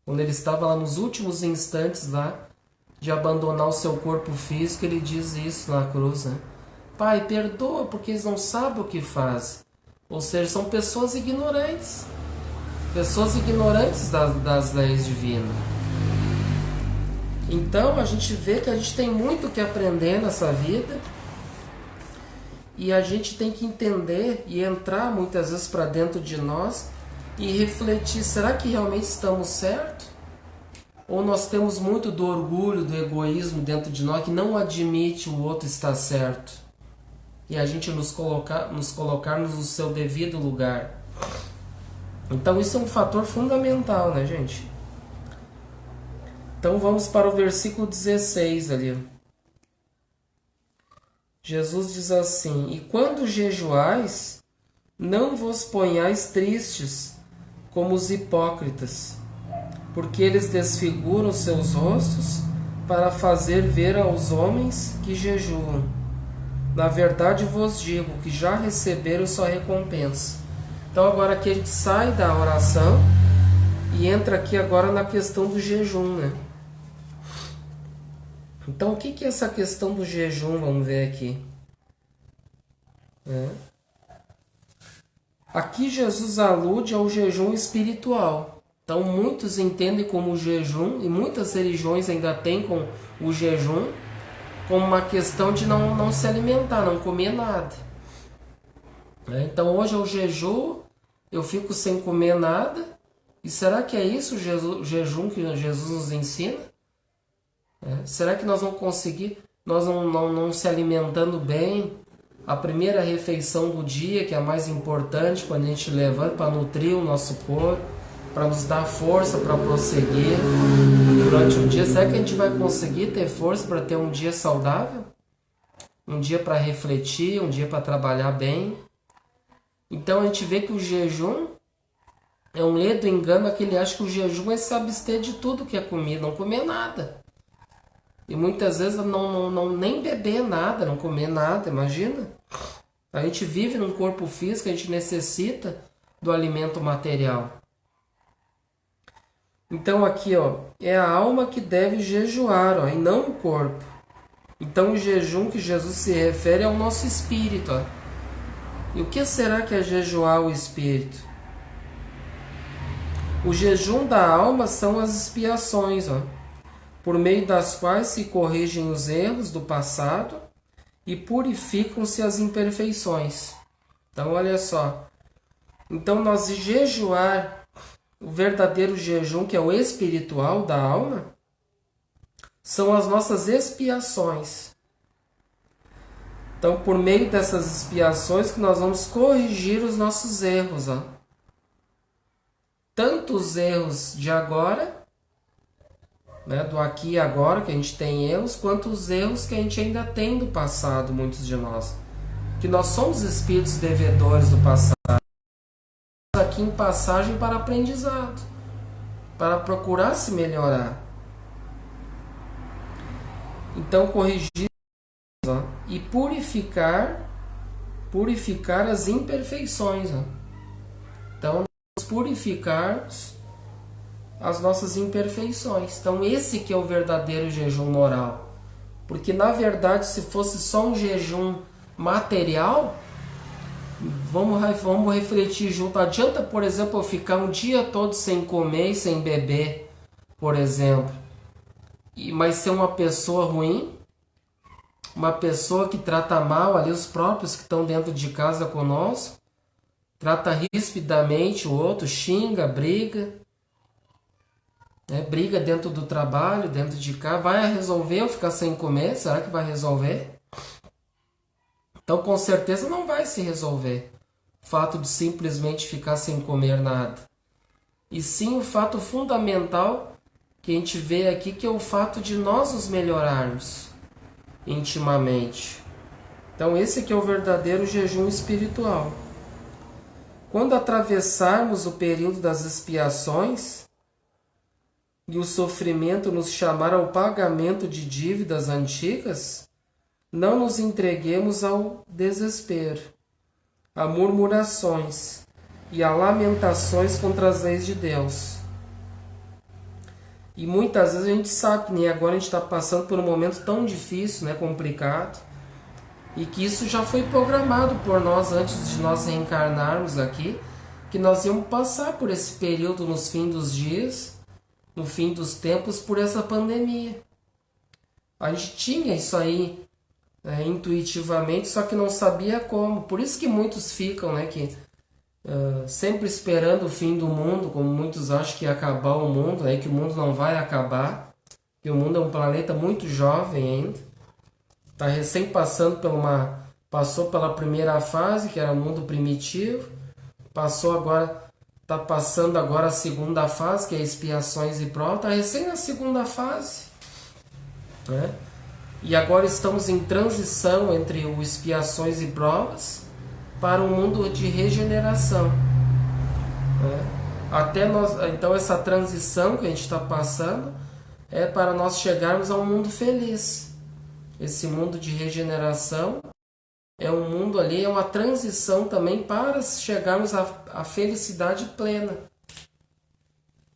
Quando ele estava lá nos últimos instantes lá, de abandonar o seu corpo físico, ele diz isso na cruz. Né? Pai, perdoa porque eles não sabem o que fazem. Ou seja, são pessoas ignorantes. Pessoas ignorantes das leis divinas. Então a gente vê que a gente tem muito que aprender nessa vida. E a gente tem que entender e entrar muitas vezes para dentro de nós e refletir, será que realmente estamos certos? Ou nós temos muito do orgulho, do egoísmo dentro de nós que não admite o outro estar certo? E a gente nos colocarmos no seu devido lugar. Então isso é um fator fundamental, né, gente? Então vamos para o versículo 16 ali. Jesus diz assim, e quando jejuais, não vos ponhais tristes como os hipócritas, porque eles desfiguram seus rostos para fazer ver aos homens que jejuam. Na verdade vos digo que já receberam sua recompensa. Então agora aqui a gente sai da oração e entra aqui agora na questão do jejum, né? Então o que é essa questão do jejum? Vamos ver aqui. Aqui Jesus alude ao jejum espiritual. Então muitos entendem como jejum, e muitas religiões ainda têm com o jejum como uma questão de não se alimentar, não comer nada. Então hoje eu jejuo, eu fico sem comer nada. E será que é isso o jejum que Jesus nos ensina? Será que nós vamos conseguir, nós não se alimentando bem, a primeira refeição do dia, que é a mais importante, quando a gente levanta para nutrir o nosso corpo, para nos dar força para prosseguir durante o dia? Será que a gente vai conseguir ter força para ter um dia saudável? Um dia para refletir, um dia para trabalhar bem? Então a gente vê que o jejum é um ledo engano, aquele acha que o jejum é se abster de tudo que é comida, não comer nada. E muitas vezes não nem beber nada, não comer nada, imagina? A gente vive num corpo físico, a gente necessita do alimento material. Então aqui, é a alma que deve jejuar, e não o corpo. Então o jejum que Jesus se refere é ao nosso espírito. E o que será que é jejuar o espírito? O jejum da alma são as expiações, por meio das quais se corrigem os erros do passado e purificam-se as imperfeições. Então olha só. Então nós jejuar, o verdadeiro jejum, que é o espiritual da alma, são as nossas expiações. Então, por meio dessas expiações que nós vamos corrigir os nossos erros. Tanto os erros de agora, né, do aqui e agora, que a gente tem erros, quanto os erros que a gente ainda tem do passado, muitos de nós. Que nós somos espíritos devedores do passado, aqui em passagem para aprendizado, para procurar se melhorar. Então, corrigir, ó, e purificar as imperfeições. Ó. Então, purificarmos as nossas imperfeições. Então, esse que é o verdadeiro jejum moral. Porque, na verdade, se fosse só um jejum material, vamos refletir junto. Adianta, por exemplo, eu ficar um dia todo sem comer e sem beber, por exemplo, mas ser uma pessoa ruim, uma pessoa que trata mal ali os próprios que estão dentro de casa conosco, trata rispidamente o outro, xinga, briga, né? Briga dentro do trabalho, dentro de casa. Vai resolver eu ficar sem comer? Será que vai resolver? Então, com certeza não vai se resolver o fato de simplesmente ficar sem comer nada. E sim o fato fundamental que a gente vê aqui, que é o fato de nós nos melhorarmos intimamente. Então, esse aqui é o verdadeiro jejum espiritual. Quando atravessarmos o período das expiações e o sofrimento nos chamar ao pagamento de dívidas antigas, não nos entreguemos ao desespero, a murmurações e a lamentações contra as leis de Deus. E muitas vezes a gente sabe que nem agora a gente está passando por um momento tão difícil, né, complicado, e que isso já foi programado por nós antes de nós reencarnarmos aqui, que nós íamos passar por esse período nos fins dos dias, no fim dos tempos, por essa pandemia. A gente tinha isso aí intuitivamente, só que não sabia como. Por isso que muitos ficam, né, sempre esperando o fim do mundo, como muitos acham que ia acabar o mundo, que o mundo não vai acabar, que o mundo é um planeta muito jovem ainda, está recém passou pela primeira fase, que era o mundo primitivo, está passando agora a segunda fase, que é expiações e provas, está recém na segunda fase, né? E agora estamos em transição entre o expiações e provas para um mundo de regeneração, né? Então essa transição que a gente está passando é para nós chegarmos a um mundo feliz. Esse mundo de regeneração é um mundo ali, é uma transição também para chegarmos à felicidade plena,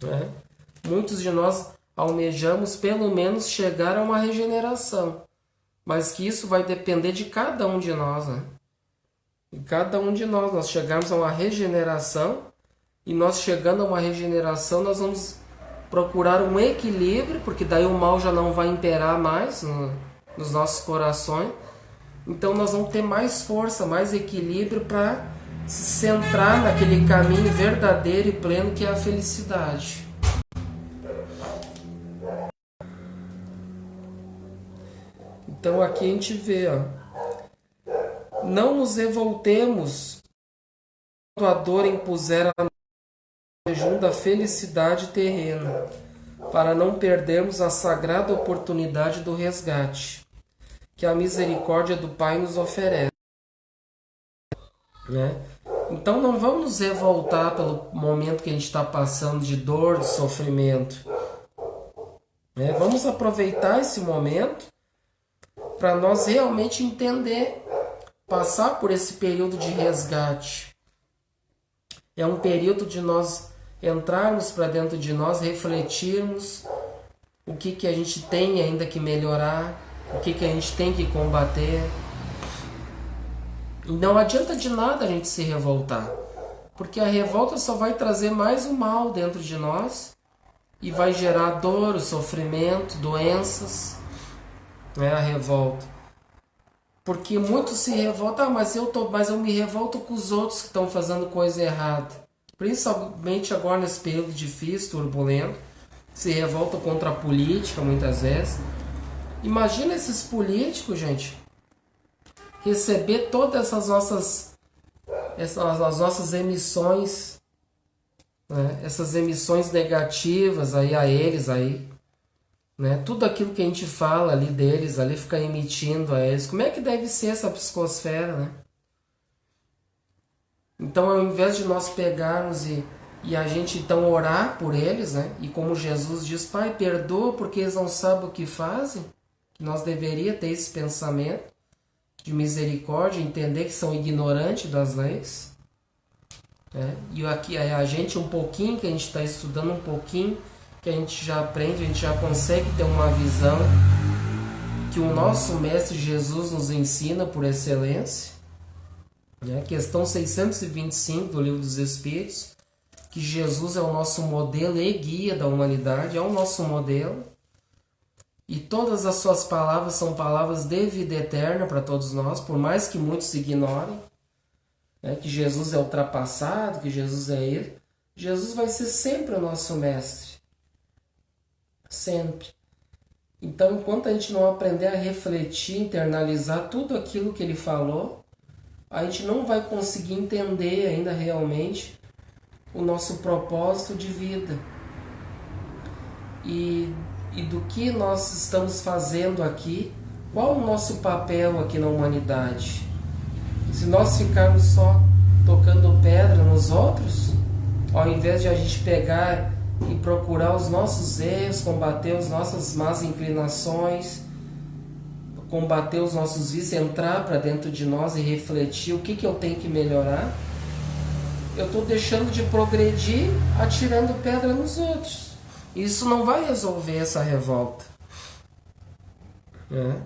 né? Muitos de nós almejamos pelo menos chegar a uma regeneração, mas que isso vai depender de cada um de nós, né? E cada um de nós chegarmos a uma regeneração, e nós chegando a uma regeneração, nós vamos procurar um equilíbrio, porque daí o mal já não vai imperar mais nos nossos corações. Então nós vamos ter mais força, mais equilíbrio para se centrar naquele caminho verdadeiro e pleno que é a felicidade. Então aqui a gente vê, não nos revoltemos quando a dor impuser a jejum da felicidade terrena, para não perdermos a sagrada oportunidade do resgate que a misericórdia do Pai nos oferece, né? Então não vamos nos revoltar pelo momento que a gente está passando de dor, de sofrimento, né? Vamos aproveitar esse momento para nós realmente entender, passar por esse período de resgate. É um período de nós entrarmos para dentro de nós, refletirmos o que a gente tem ainda que melhorar, o que a gente tem que combater. E não adianta de nada a gente se revoltar, porque a revolta só vai trazer mais o mal dentro de nós e vai gerar dor, sofrimento, doenças, né? A revolta. Porque muitos se revoltam, mas eu me revolto com os outros que estão fazendo coisa errada. Principalmente agora nesse período difícil, turbulento, se revoltam contra a política muitas vezes. Imagina esses políticos, gente, receber todas as nossas emissões, né? Essas emissões negativas aí a eles aí. né? Tudo aquilo que a gente fala ali deles, ali fica emitindo a eles. Como é que deve ser essa psicosfera, né? Então, ao invés de nós pegarmos e a gente então orar por eles, né? E como Jesus diz, Pai, perdoa porque eles não sabem o que fazem, que nós deveríamos ter esse pensamento de misericórdia, entender que são ignorantes das leis. Né? E aqui a gente um pouquinho, que a gente está estudando um pouquinho, que a gente já aprende, a gente já consegue ter uma visão que o nosso Mestre Jesus nos ensina por excelência. Né? Questão 625 do Livro dos Espíritos, que Jesus é o nosso modelo e guia da humanidade, é o nosso modelo. E todas as suas palavras são palavras de vida eterna para todos nós, por mais que muitos ignorem, né? Que Jesus é ultrapassado, que Jesus é Ele. Jesus vai ser sempre o nosso Mestre. Sempre. Então, enquanto a gente não aprender a refletir, internalizar tudo aquilo que Ele falou, a gente não vai conseguir entender ainda realmente o nosso propósito de vida. E do que nós estamos fazendo aqui, qual o nosso papel aqui na humanidade? Se nós ficarmos só tocando pedra nos outros, ao invés de a gente pegar e procurar os nossos erros, combater as nossas más inclinações, combater os nossos vícios, entrar para dentro de nós e refletir o que eu tenho que melhorar, eu estou deixando de progredir atirando pedra nos outros. Isso não vai resolver essa revolta. Né?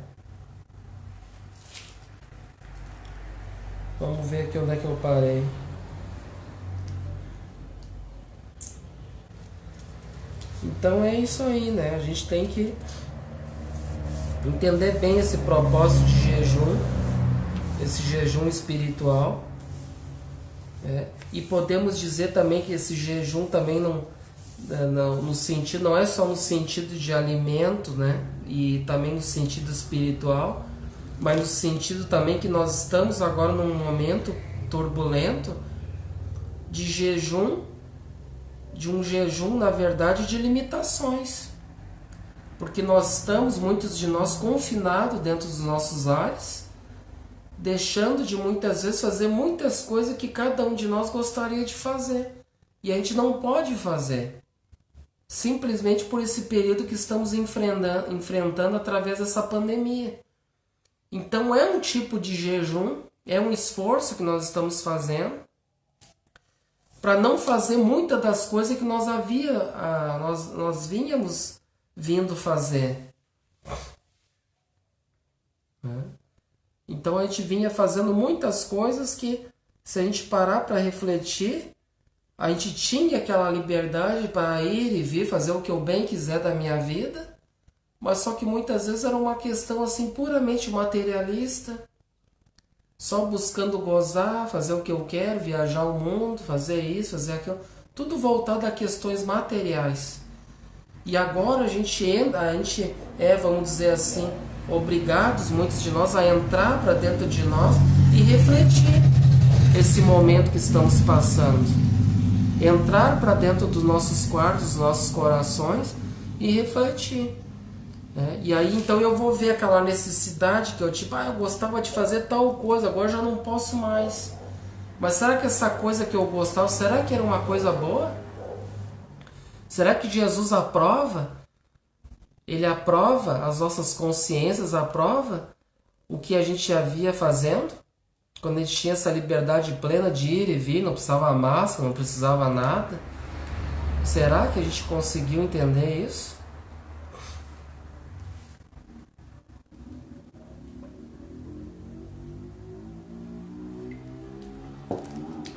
Vamos ver aqui onde é que eu parei. Então é isso aí, né? A gente tem que entender bem esse propósito de jejum, esse jejum espiritual. E podemos dizer também que esse jejum também no sentido, não é só no sentido de alimento, né? E também no sentido espiritual, mas no sentido também que nós estamos agora num momento turbulento de jejum, de um jejum, na verdade, de limitações. Porque nós estamos, muitos de nós, confinados dentro dos nossos lares, deixando de muitas vezes fazer muitas coisas que cada um de nós gostaria de fazer. E a gente não pode fazer. Simplesmente por esse período que estamos enfrentando através dessa pandemia. Então é um tipo de jejum, é um esforço que nós estamos fazendo para não fazer muitas das coisas que nós vínhamos vindo fazer. Então a gente vinha fazendo muitas coisas que, se a gente parar para refletir, a gente tinha aquela liberdade para ir e vir, fazer o que eu bem quiser da minha vida, mas só que muitas vezes era uma questão assim puramente materialista, só buscando gozar, fazer o que eu quero, viajar o mundo, fazer isso, fazer aquilo, tudo voltado a questões materiais. E agora a gente é, vamos dizer assim, obrigados, muitos de nós, a entrar para dentro de nós e refletir esse momento que estamos passando. Entrar para dentro dos nossos quartos, dos nossos corações e refletir. E aí então eu vou ver aquela necessidade que eu eu gostava de fazer tal coisa, agora já não posso mais. Mas será que essa coisa que eu gostava, será que era uma coisa boa? Será que Jesus aprova? Ele aprova as nossas consciências, aprova o que a gente havia fazendo? Quando a gente tinha essa liberdade plena de ir e vir, não precisava máscara, não precisava nada. Será que a gente conseguiu entender isso?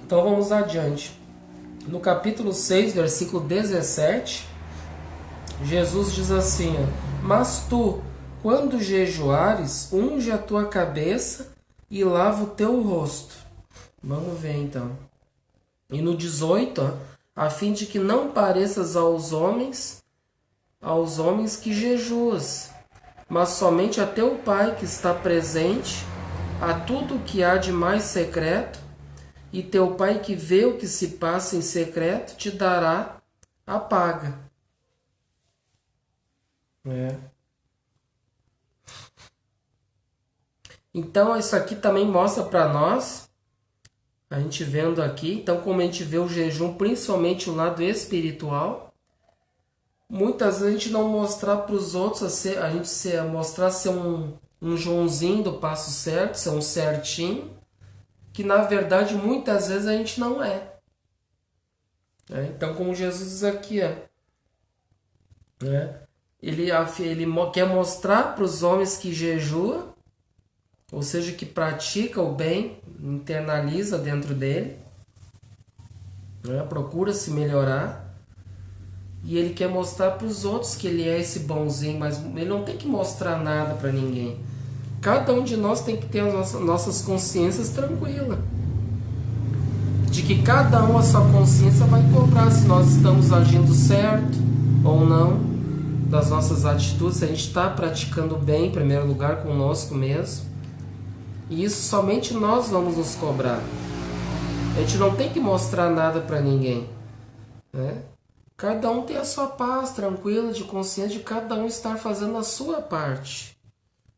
Então vamos adiante. No capítulo 6, versículo 17, Jesus diz assim: mas tu, quando jejuares, unge a tua cabeça e lava o teu rosto. Vamos ver então. E no 18, a fim de que não pareças aos homens que jejuas, mas somente a teu Pai que está presente, a tudo o que há de mais secreto, e teu Pai que vê o que se passa em secreto te dará a paga. É. Então isso aqui também mostra para nós, a gente vendo aqui, então como a gente vê o jejum, principalmente o lado espiritual, muitas vezes a gente não mostrar para os outros, mostrar ser um Joãozinho do passo certo, ser um certinho, que na verdade muitas vezes a gente não é. Então como Jesus diz aqui, né? Ele quer mostrar para os homens que jejua, ou seja, que pratica o bem, internaliza dentro dele, né? Procura se melhorar. E ele quer mostrar para os outros que ele é esse bonzinho, mas ele não tem que mostrar nada para ninguém. Cada um de nós tem que ter as nossas consciências tranquilas. De que cada um a sua consciência vai cobrar se nós estamos agindo certo ou não, das nossas atitudes, se a gente está praticando bem, em primeiro lugar, conosco mesmo. E isso somente nós vamos nos cobrar. A gente não tem que mostrar nada para ninguém, né? Cada um tem a sua paz tranquila, de consciência de cada um estar fazendo a sua parte,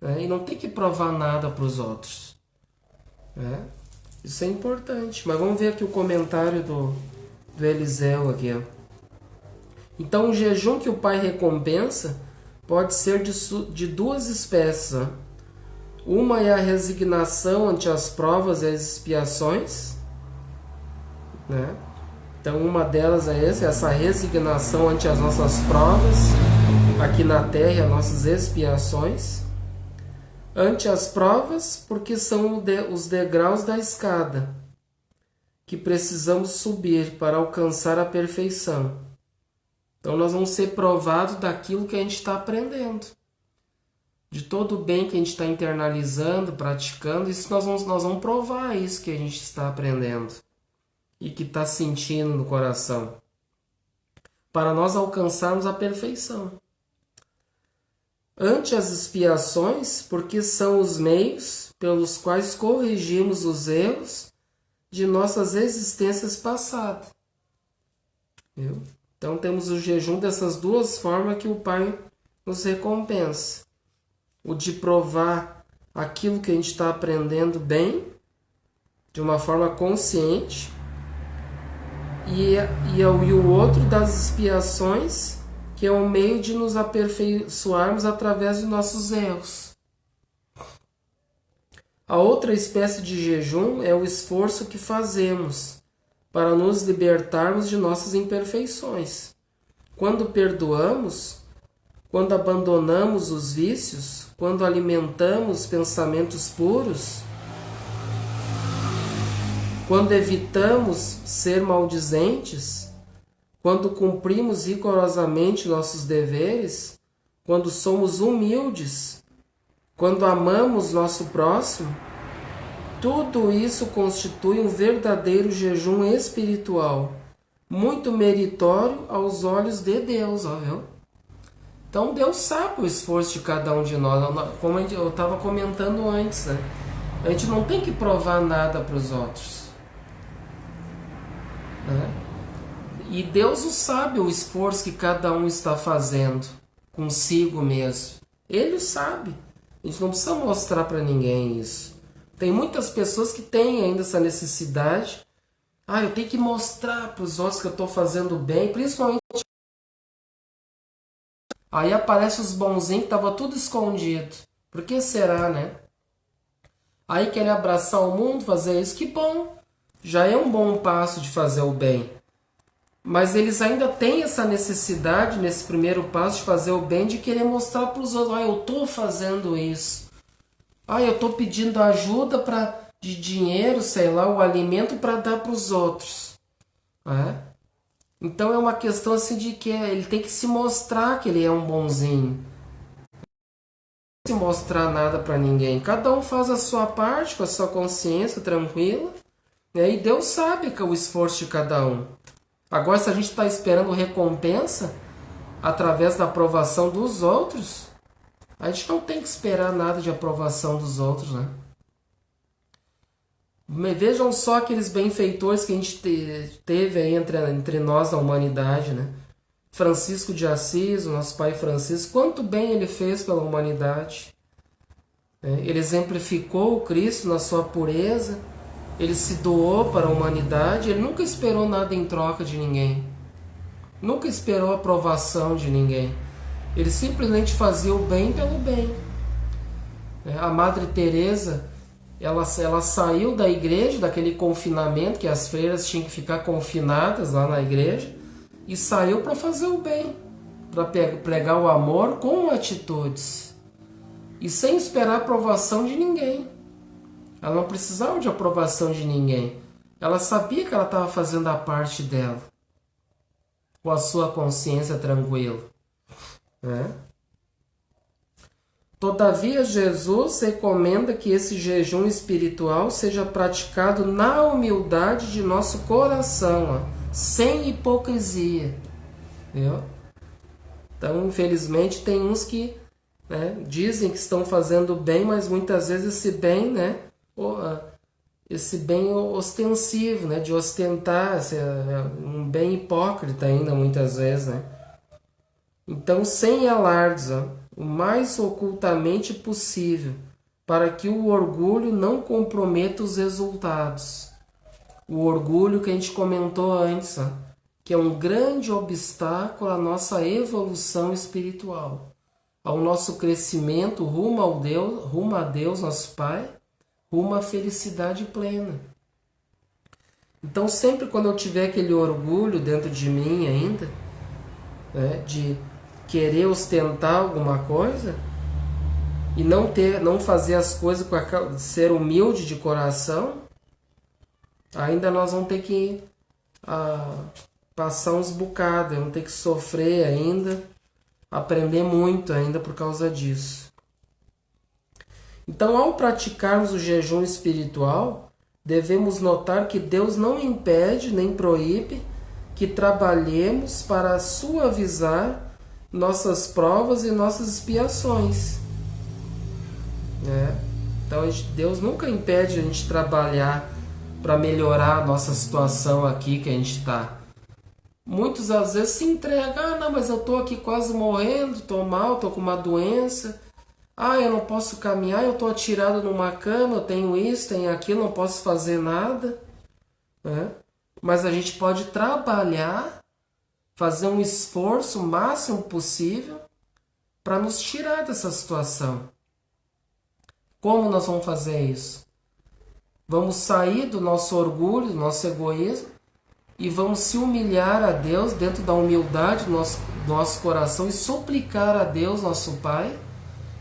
né? E não tem que provar nada para os outros, né? Isso é importante. Mas vamos ver aqui o comentário do Eliseu aqui, ó. Então o jejum que o Pai recompensa pode ser de duas espécies, ó. Uma é a resignação ante as provas e as expiações, né? Então uma delas é essa resignação ante as nossas provas aqui na terra e as nossas expiações. Ante as provas, porque são os degraus da escada que precisamos subir para alcançar a perfeição. Então nós vamos ser provados daquilo que a gente está aprendendo. De todo o bem que a gente está internalizando, praticando, isso nós vamos provar isso que a gente está aprendendo e que está sentindo no coração, para nós alcançarmos a perfeição. Ante as expiações, porque são os meios pelos quais corrigimos os erros de nossas existências passadas. Viu? Então temos o jejum dessas duas formas que o Pai nos recompensa. O de provar aquilo que a gente está aprendendo bem, de uma forma consciente, e o outro das expiações, que é um meio de nos aperfeiçoarmos através de nossos erros. A outra espécie de jejum é o esforço que fazemos para nos libertarmos de nossas imperfeições. Quando perdoamos, quando abandonamos os vícios, quando alimentamos pensamentos puros, quando evitamos ser maldizentes, quando cumprimos rigorosamente nossos deveres, quando somos humildes, quando amamos nosso próximo, tudo isso constitui um verdadeiro jejum espiritual, muito meritório aos olhos de Deus, ó, viu? Então Deus sabe o esforço de cada um de nós, como eu estava comentando antes, né? A gente não tem que provar nada para os outros, né? E Deus o sabe o esforço que cada um está fazendo consigo mesmo. Ele o sabe. A gente não precisa mostrar para ninguém isso. Tem muitas pessoas que têm ainda essa necessidade. Eu tenho que mostrar para os outros que eu estou fazendo bem, principalmente. Aí aparece os bonzinhos que estavam tudo escondido. Por que será, né? Aí querer abraçar o mundo, fazer isso, que bom. Já é um bom passo de fazer o bem. Mas eles ainda têm essa necessidade, nesse primeiro passo, de fazer o bem, de querer mostrar para os outros. Eu estou fazendo isso. Eu estou pedindo ajuda de dinheiro, sei lá, o alimento para dar para os outros. Então é uma questão assim de que ele tem que se mostrar que ele é um bonzinho. Não se mostrar nada para ninguém. Cada um faz a sua parte com a sua consciência tranquila, né? E Deus sabe que é o esforço de cada um. Agora, se a gente está esperando recompensa através da aprovação dos outros, a gente não tem que esperar nada de aprovação dos outros, né? Vejam só aqueles benfeitores que a gente teve aí entre nós, a humanidade, né? Francisco de Assis, o nosso pai Francisco, quanto bem ele fez pela humanidade. Ele exemplificou o Cristo na sua pureza, ele se doou para a humanidade, ele nunca esperou nada em troca de ninguém, nunca esperou a aprovação de ninguém. Ele simplesmente fazia o bem pelo bem. A Madre Teresa, ela saiu da igreja, daquele confinamento, que as freiras tinham que ficar confinadas lá na igreja, e saiu para fazer o bem, para pregar o amor com atitudes, e sem esperar a aprovação de ninguém. Ela não precisava de aprovação de ninguém. Ela sabia que ela estava fazendo a parte dela, com a sua consciência tranquila. Todavia, Jesus recomenda que esse jejum espiritual seja praticado na humildade de nosso coração, sem hipocrisia. Viu? Então, infelizmente, tem uns que dizem que estão fazendo bem, mas muitas vezes esse bem ostensivo, de ostentar, um bem hipócrita ainda muitas vezes. Então, sem alardes, o mais ocultamente possível, para que o orgulho não comprometa os resultados. O orgulho que a gente comentou antes, que é um grande obstáculo à nossa evolução espiritual, ao nosso crescimento rumo a Deus, nosso Pai, rumo à felicidade plena. Então, sempre quando eu tiver aquele orgulho dentro de mim ainda, de querer ostentar alguma coisa e não fazer as coisas com ser humilde de coração, ainda nós vamos ter que passar uns bocados, vamos ter que sofrer ainda, aprender muito ainda por causa disso. Então, ao praticarmos o jejum espiritual, devemos notar que Deus não impede nem proíbe que trabalhemos para suavizar nossas provas e nossas expiações. Então, Deus nunca impede a gente trabalhar para melhorar a nossa situação aqui que a gente está. Muitos às vezes se entregam, não, mas eu estou aqui quase morrendo, estou mal, estou com uma doença, eu não posso caminhar, eu estou atirado numa cama, eu tenho isso, tenho aquilo, não posso fazer nada. Mas a gente pode trabalhar, fazer um esforço o máximo possível para nos tirar dessa situação. Como nós vamos fazer isso? Vamos sair do nosso orgulho, do nosso egoísmo e vamos se humilhar a Deus dentro da humildade do nosso coração e suplicar a Deus, nosso Pai,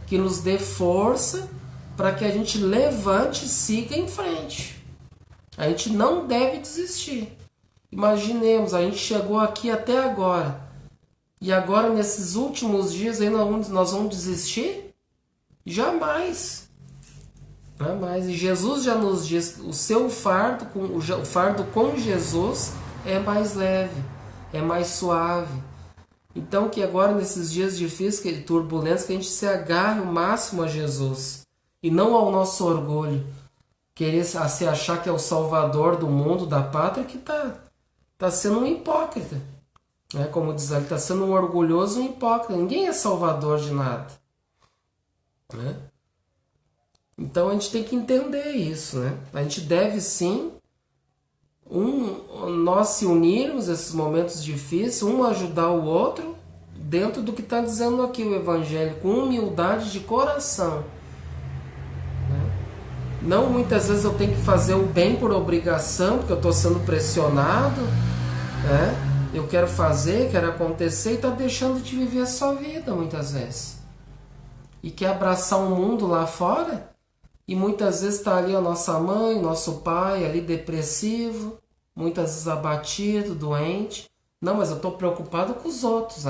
que nos dê força para que a gente levante e siga em frente. A gente não deve desistir. Imaginemos, a gente chegou aqui até agora. E agora, nesses últimos dias, ainda nós vamos desistir? Jamais. Jamais. E Jesus já nos diz, o seu fardo, o fardo com Jesus é mais leve, é mais suave. Então, que agora, nesses dias difíceis e turbulentos, que a gente se agarre o máximo a Jesus. E não ao nosso orgulho. Querer se achar que é o salvador do mundo, da pátria, que está sendo um hipócrita. Como diz ele, está sendo um orgulhoso e um hipócrita. Ninguém é salvador de nada. Então a gente tem que entender isso. A gente deve sim, nós se unirmos nesses momentos difíceis, um ajudar o outro, dentro do que está dizendo aqui o Evangelho, com humildade de coração. Não muitas vezes eu tenho que fazer o bem por obrigação, porque eu estou sendo pressionado, eu quero fazer, quero acontecer, e está deixando de viver a sua vida muitas vezes. E quer abraçar um mundo lá fora, e muitas vezes está ali a nossa mãe, nosso pai, ali depressivo, muitas vezes abatido, doente. Não, mas eu estou preocupado com os outros.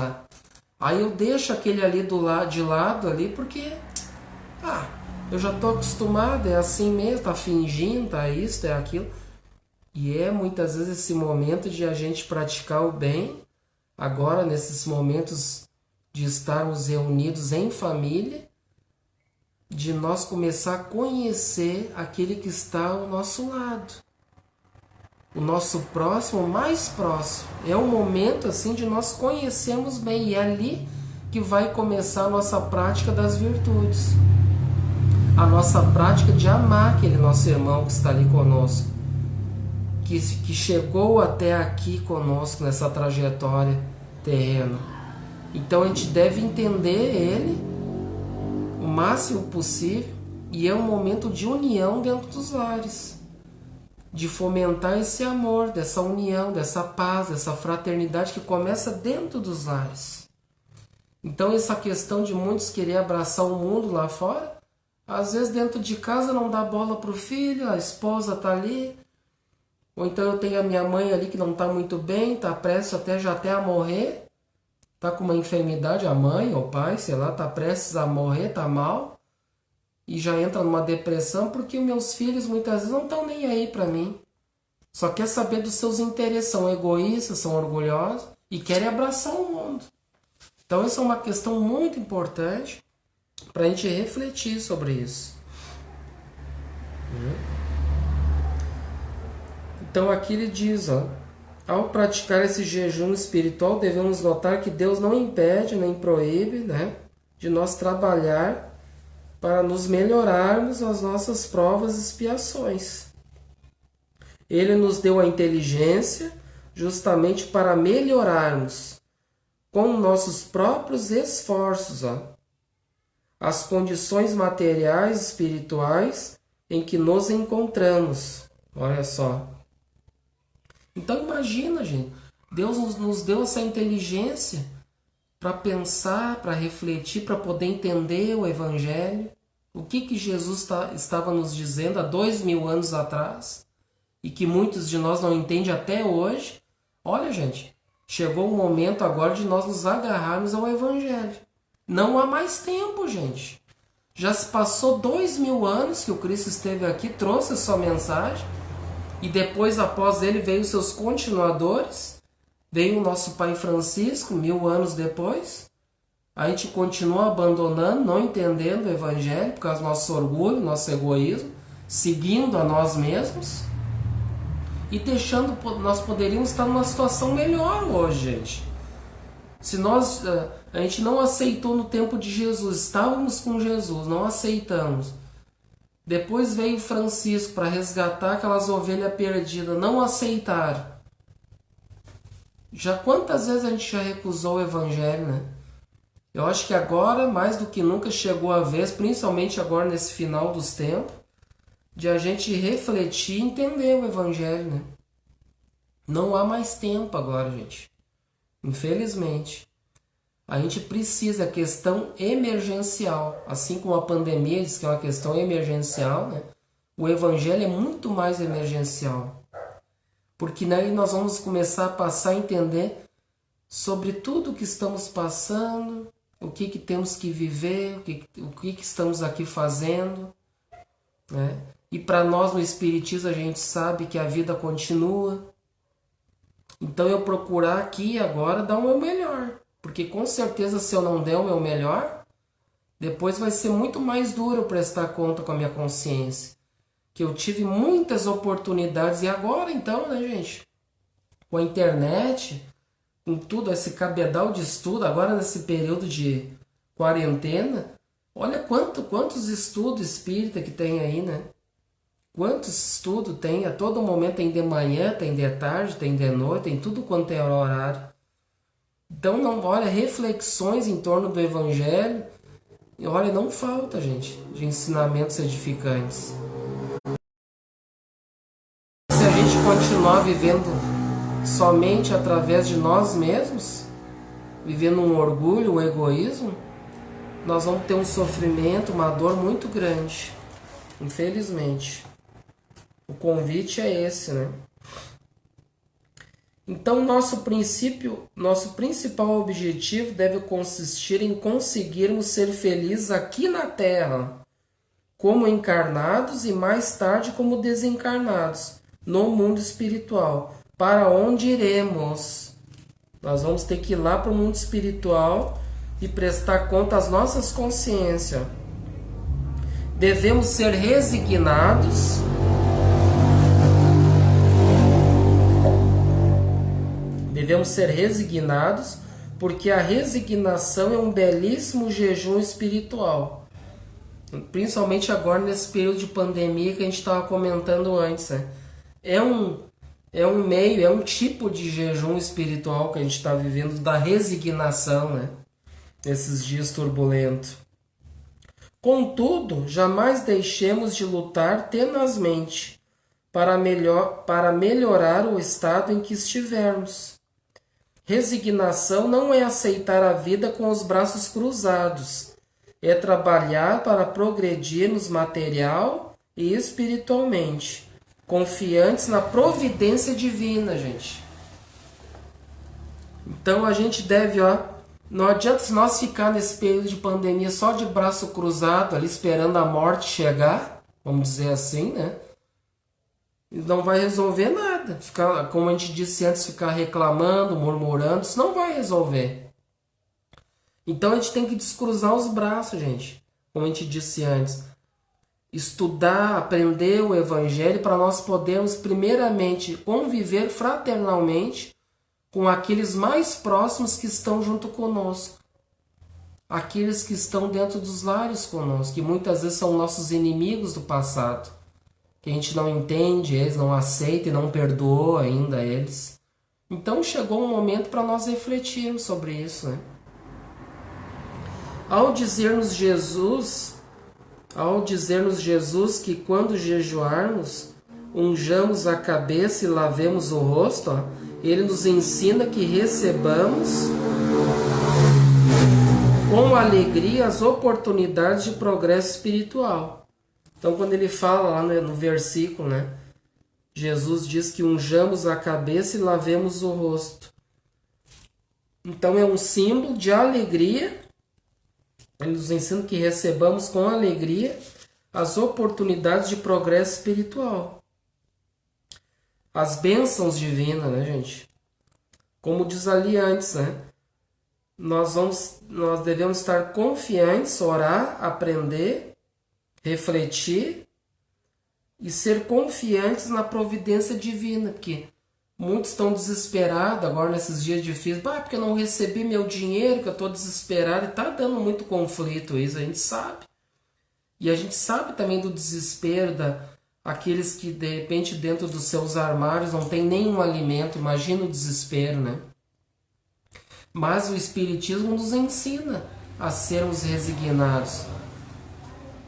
Aí eu deixo aquele ali de lado ali, porque eu já estou acostumado, é assim mesmo, está fingindo, está isso, é aquilo. E é muitas vezes esse momento de a gente praticar o bem, agora nesses momentos de estarmos reunidos em família, de nós começar a conhecer aquele que está ao nosso lado. o nosso próximo mais próximo. É um momento assim de nós conhecermos bem, e é ali que vai começar a nossa prática das virtudes. A nossa prática de amar aquele nosso irmão que está ali conosco, que chegou até aqui conosco nessa trajetória terrena. Então a gente deve entender ele o máximo possível, e é um momento de união dentro dos lares, de fomentar esse amor, dessa união, dessa paz, dessa fraternidade que começa dentro dos lares. Então essa questão de muitos querer abraçar o mundo lá fora, às vezes dentro de casa não dá bola para o filho, a esposa está ali, ou então eu tenho a minha mãe ali que não está muito bem, está prestes até a morrer, está com uma enfermidade, a mãe ou o pai, sei lá, está prestes a morrer, está mal, e já entra numa depressão porque meus filhos muitas vezes não estão nem aí para mim. Só quer saber dos seus interesses, são egoístas, são orgulhosos e querem abraçar o mundo. Então essa é uma questão muito importante para a gente refletir sobre isso. Então aqui ele diz, ao praticar esse jejum espiritual, devemos notar que Deus não impede nem proíbe, de nós trabalhar para nos melhorarmos as nossas provas e expiações. Ele nos deu a inteligência justamente para melhorarmos com nossos próprios esforços as condições materiais e espirituais em que nos encontramos. Olha só. Então imagina, gente, Deus nos deu essa inteligência para pensar, para refletir, para poder entender o Evangelho. O que Jesus estava nos dizendo há 2000 anos atrás e que muitos de nós não entendem até hoje. Olha, gente, chegou o momento agora de nós nos agarrarmos ao Evangelho. Não há mais tempo, gente. Já se passou 2000 anos que o Cristo esteve aqui, trouxe a sua mensagem, e depois, após ele, veio os seus continuadores, veio o nosso Pai Francisco, 1000 anos depois. A gente continua abandonando, não entendendo o Evangelho, por causa do nosso orgulho, nosso egoísmo, seguindo a nós mesmos, e deixando, nós poderíamos estar numa situação melhor hoje, gente. Se a gente não aceitou no tempo de Jesus, estávamos com Jesus, não aceitamos. Depois veio Francisco para resgatar aquelas ovelhas perdidas, não aceitaram. Já quantas vezes a gente já recusou o Evangelho, né? Eu acho que agora, mais do que nunca, chegou a vez, principalmente agora nesse final dos tempos, de a gente refletir e entender o Evangelho, né? Não há mais tempo agora, gente. Infelizmente. A gente precisa, questão emergencial. Assim como a pandemia diz que é uma questão emergencial, né? O Evangelho é muito mais emergencial. Porque daí nós vamos começar a passar a entender sobre tudo o que estamos passando, o que temos que viver, o que estamos aqui fazendo, né? E para nós no Espiritismo a gente sabe que a vida continua. Então eu procurar aqui agora dar o meu melhor. Porque com certeza se eu não der o meu melhor, depois vai ser muito mais duro prestar conta com a minha consciência. Que eu tive muitas oportunidades, e agora então, né, gente? Com a internet, com tudo esse cabedal de estudo, agora nesse período de quarentena, olha quantos estudos espírita que tem aí, né? Quantos estudos tem? A todo momento tem de manhã, tem de tarde, tem de noite, tem tudo quanto é horário. Então, não, olha, reflexões em torno do Evangelho, e olha, não falta, gente, de ensinamentos edificantes. Se a gente continuar vivendo somente através de nós mesmos, vivendo um orgulho, um egoísmo, nós vamos ter um sofrimento, uma dor muito grande, infelizmente. O convite é esse, né? Então, nosso principal objetivo deve consistir em conseguirmos ser felizes aqui na Terra, como encarnados e mais tarde como desencarnados, no mundo espiritual. Para onde iremos? Nós vamos ter que ir lá para o mundo espiritual e prestar conta às nossas consciências. Devemos ser resignados Devemos ser resignados, porque a resignação é um belíssimo jejum espiritual. Principalmente agora nesse período de pandemia que a gente estava comentando antes. Né? É um meio, é um tipo de jejum espiritual que a gente está vivendo, da resignação, né? Nesses dias turbulentos. Contudo, jamais deixemos de lutar tenazmente para melhorar o estado em que estivermos. Resignação não é aceitar a vida com os braços cruzados, é trabalhar para progredir-nos material e espiritualmente, confiantes na providência divina, gente. Então a gente deve, não adianta nós ficar nesse período de pandemia só de braço cruzado, ali esperando a morte chegar, vamos dizer assim, né? Não vai resolver nada. Ficar, como a gente disse antes, ficar reclamando, murmurando, isso não vai resolver. Então a gente tem que descruzar os braços, gente. Como a gente disse antes. Estudar, aprender o Evangelho para nós podermos, primeiramente, conviver fraternalmente com aqueles mais próximos que estão junto conosco. Aqueles que estão dentro dos lares conosco, que muitas vezes são nossos inimigos do passado. Que a gente não entende eles, não aceita e não perdoou ainda eles. Então chegou um momento para nós refletirmos sobre isso. Né? Ao dizer-nos Jesus que quando jejuarmos, unjamos a cabeça e lavemos o rosto, ele nos ensina que recebamos com alegria as oportunidades de progresso espiritual. Então, quando ele fala lá no versículo, né? Jesus diz que unjamos a cabeça e lavemos o rosto. Então, é um símbolo de alegria. Ele nos ensina que recebamos com alegria as oportunidades de progresso espiritual. As bênçãos divinas, né, gente? Como diz ali antes, né? Nós devemos estar confiantes, orar, aprender, refletir e ser confiantes na providência divina, porque muitos estão desesperados agora nesses dias difíceis, porque eu não recebi meu dinheiro, que eu estou desesperado, e está dando muito conflito isso, a gente sabe. E a gente sabe também do desespero daqueles que de repente dentro dos seus armários não tem nenhum alimento, imagina o desespero, né? Mas o Espiritismo nos ensina a sermos resignados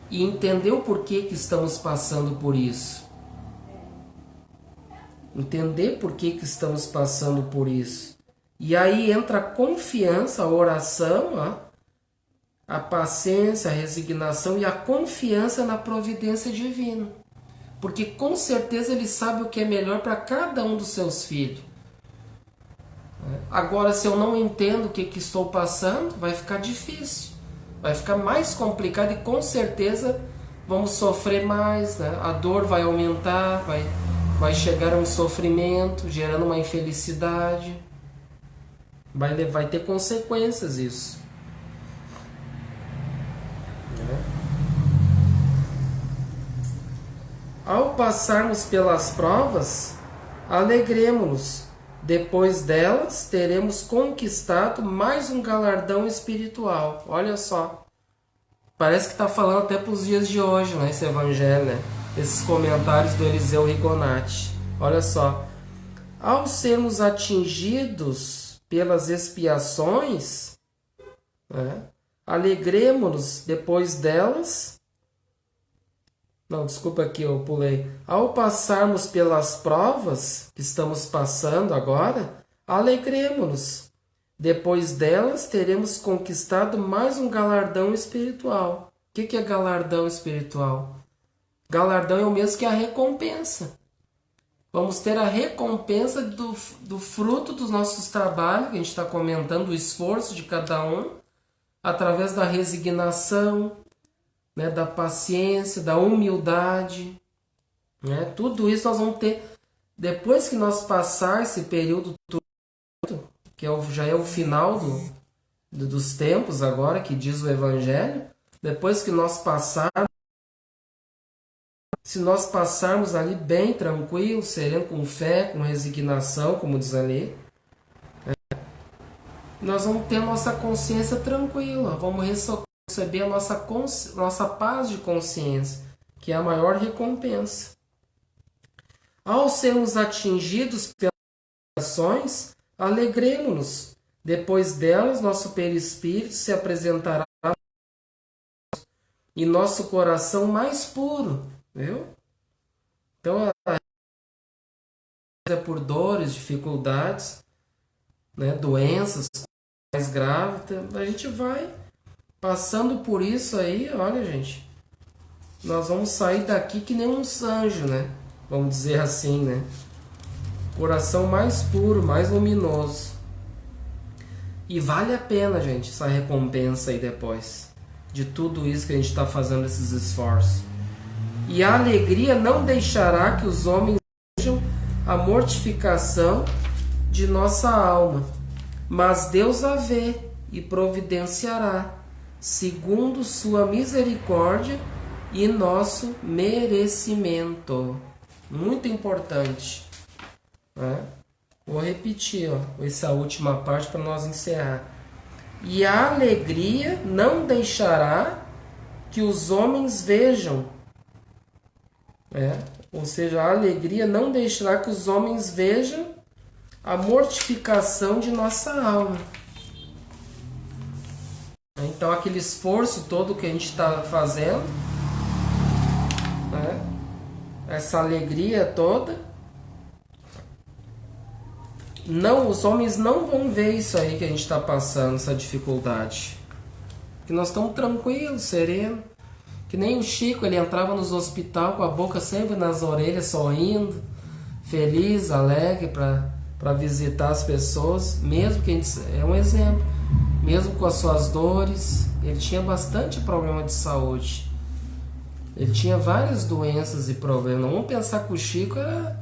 e entender o porquê que estamos passando por isso. Entender por que estamos passando por isso. E aí entra a confiança, a oração, a paciência, a resignação e a confiança na providência divina. Porque com certeza ele sabe o que é melhor para cada um dos seus filhos. Agora, se eu não entendo o que estou passando, vai ficar difícil. Vai ficar mais complicado e com certeza vamos sofrer mais, né? A dor vai aumentar, vai chegar a um sofrimento, gerando uma infelicidade. Vai ter consequências isso. Ao passarmos pelas provas, alegremo-nos. Depois delas, teremos conquistado mais um galardão espiritual. Olha só. Parece que está falando até para os dias de hoje, né, esse evangelho, né? Esses comentários do Eliseu Rigonati. Olha só. Ao sermos atingidos pelas expiações, né, alegremo-nos depois delas. Não, desculpa aqui, eu pulei. Ao passarmos pelas provas que estamos passando agora, alegremo-nos. Depois delas, teremos conquistado mais um galardão espiritual. O que é galardão espiritual? Galardão é o mesmo que a recompensa. Vamos ter a recompensa do fruto dos nossos trabalhos, que a gente está comentando, o esforço de cada um, através da resignação, né, da paciência, da humildade, né? Tudo isso nós vamos ter depois que nós passar esse período todo, que já é o final dos tempos agora, que diz o Evangelho. Depois que nós passarmos, se nós passarmos ali bem tranquilo, sereno, com fé, com resignação, como diz ali, Nós vamos ter a nossa consciência tranquila, vamos receber a nossa paz de consciência, que é a maior recompensa. Ao sermos atingidos pelas ações, alegremos-nos. Depois delas, nosso perispírito se apresentará e nosso coração mais puro, viu? Então, é por dores, dificuldades, né, doenças mais graves, a gente vai passando por isso aí, olha, gente, nós vamos sair daqui que nem uns anjos, né? Vamos dizer assim, né? Coração mais puro, mais luminoso. E vale a pena, gente, essa recompensa aí depois de tudo isso que a gente está fazendo, esses esforços. E a alegria não deixará que os homens vejam a mortificação de nossa alma, mas Deus a vê e providenciará, segundo sua misericórdia e nosso merecimento. Muito importante, né? Vou repetir, essa última parte para nós encerrar. E a alegria não deixará que os homens vejam. Ou seja, a alegria não deixará que os homens vejam a mortificação de nossa alma. Então, aquele esforço todo que a gente está fazendo, né? Essa alegria toda, não, os homens não vão ver isso aí que a gente está passando, essa dificuldade. Que nós estamos tranquilos, serenos. Que nem o Chico, ele entrava nos hospitais com a boca sempre nas orelhas, sorrindo, feliz, alegre para visitar as pessoas, mesmo que a gente, é um exemplo, mesmo com as suas dores. Ele tinha bastante problema de saúde. Ele tinha várias doenças e problemas. Vamos pensar que o Chico era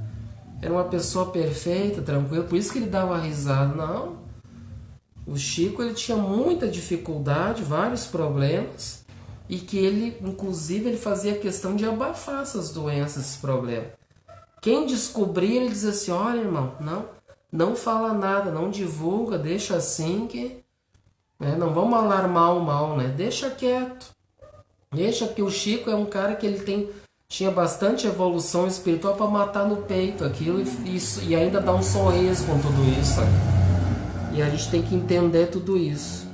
uma pessoa perfeita, tranquila, por isso que ele dava risada. Não. O Chico, ele tinha muita dificuldade, vários problemas, e que ele, inclusive, ele fazia questão de abafar essas doenças, esses problemas. Quem descobria, ele dizia assim: olha, irmão, não fala nada, não divulga, deixa assim que, né, não vamos alarmar o mal, né? Deixa quieto. Deixa, que o Chico é um cara que ele tinha bastante evolução espiritual para matar no peito aquilo e ainda dar um sorriso com tudo isso. E a gente tem que entender tudo isso.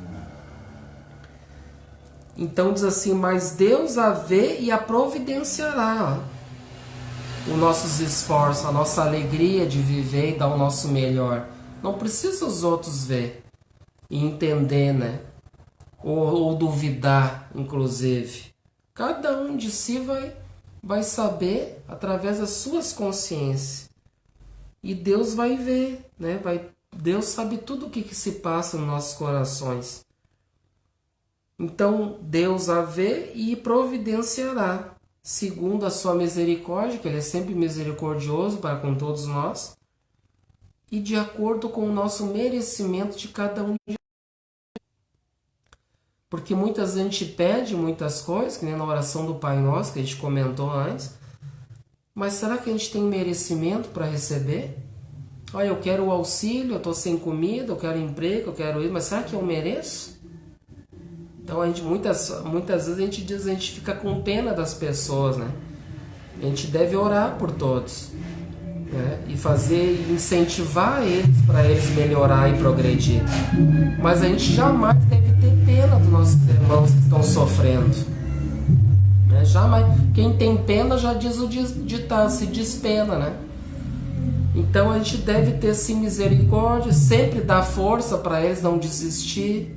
Então diz assim: mas Deus a vê e a providenciará os nossos esforços, a nossa alegria de viver e dar o nosso melhor. Não precisa os outros ver e entender, né? Ou duvidar, inclusive. Cada um de si vai saber através das suas consciências. E Deus vai ver, né? Deus sabe tudo o que se passa nos nossos corações. Então, Deus a vê e providenciará, segundo a sua misericórdia, que Ele é sempre misericordioso para com todos nós, e de acordo com o nosso merecimento de cada um de nós. Porque muitas vezes a gente pede muitas coisas, que nem na oração do Pai Nosso, que a gente comentou antes, mas será que a gente tem merecimento para receber? Olha, eu quero o auxílio, eu estou sem comida, eu quero emprego, eu quero isso, mas será que eu mereço? Então, muitas vezes a gente fica com pena das pessoas, né? A gente deve orar por todos, né? E incentivar eles para eles melhorar e progredir. Mas a gente jamais deve ter pena dos nossos irmãos que estão sofrendo, né? Jamais. Quem tem pena, já diz o ditado, se despena, né? Então a gente deve ter sim misericórdia, sempre dar força para eles, não desistir,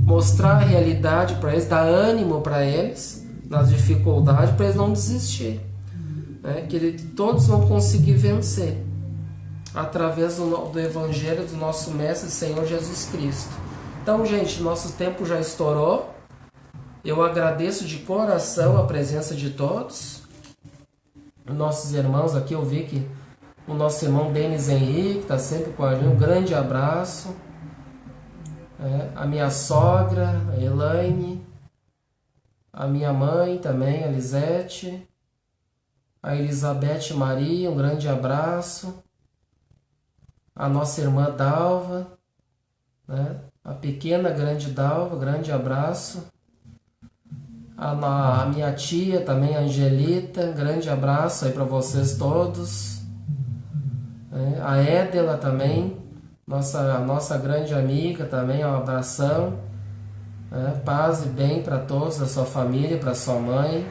mostrar a realidade para eles, dar ânimo para eles nas dificuldades, para eles não desistir, né? Que todos vão conseguir vencer através do Evangelho do nosso Mestre Senhor Jesus Cristo. Então, gente, nosso tempo já estourou. Eu agradeço de coração a presença de todos. Nossos irmãos aqui, eu vi que o nosso irmão Denis Henrique está sempre com a gente. Um grande abraço. A minha sogra, a Elaine. A minha mãe também, a Lisete. A Elizabeth Maria, um grande abraço. A nossa irmã Dalva, né? A pequena, grande Dalva, grande abraço. A minha tia também, a Angelita, grande abraço aí para vocês todos. A Édela também, nossa grande amiga também, um abração. Paz e bem para todos, da sua família, para sua mãe.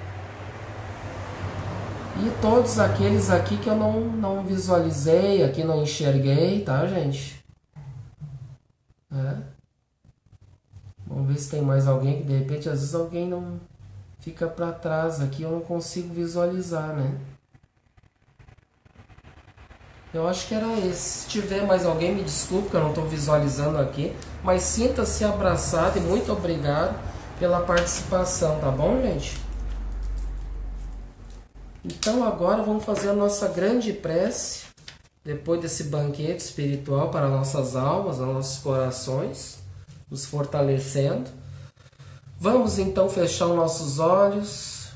E todos aqueles aqui que eu não visualizei, aqui não enxerguei, tá, gente? Vamos ver se tem mais alguém que de repente, às vezes alguém não fica para trás aqui, eu não consigo visualizar, né? Eu acho que era esse. Se tiver mais alguém, me desculpe que eu não estou visualizando aqui, mas sinta-se abraçado e muito obrigado pela participação, tá bom, gente? Então agora vamos fazer a nossa grande prece, depois desse banquete espiritual para nossas almas, nossos corações, nos fortalecendo. Vamos então fechar os nossos olhos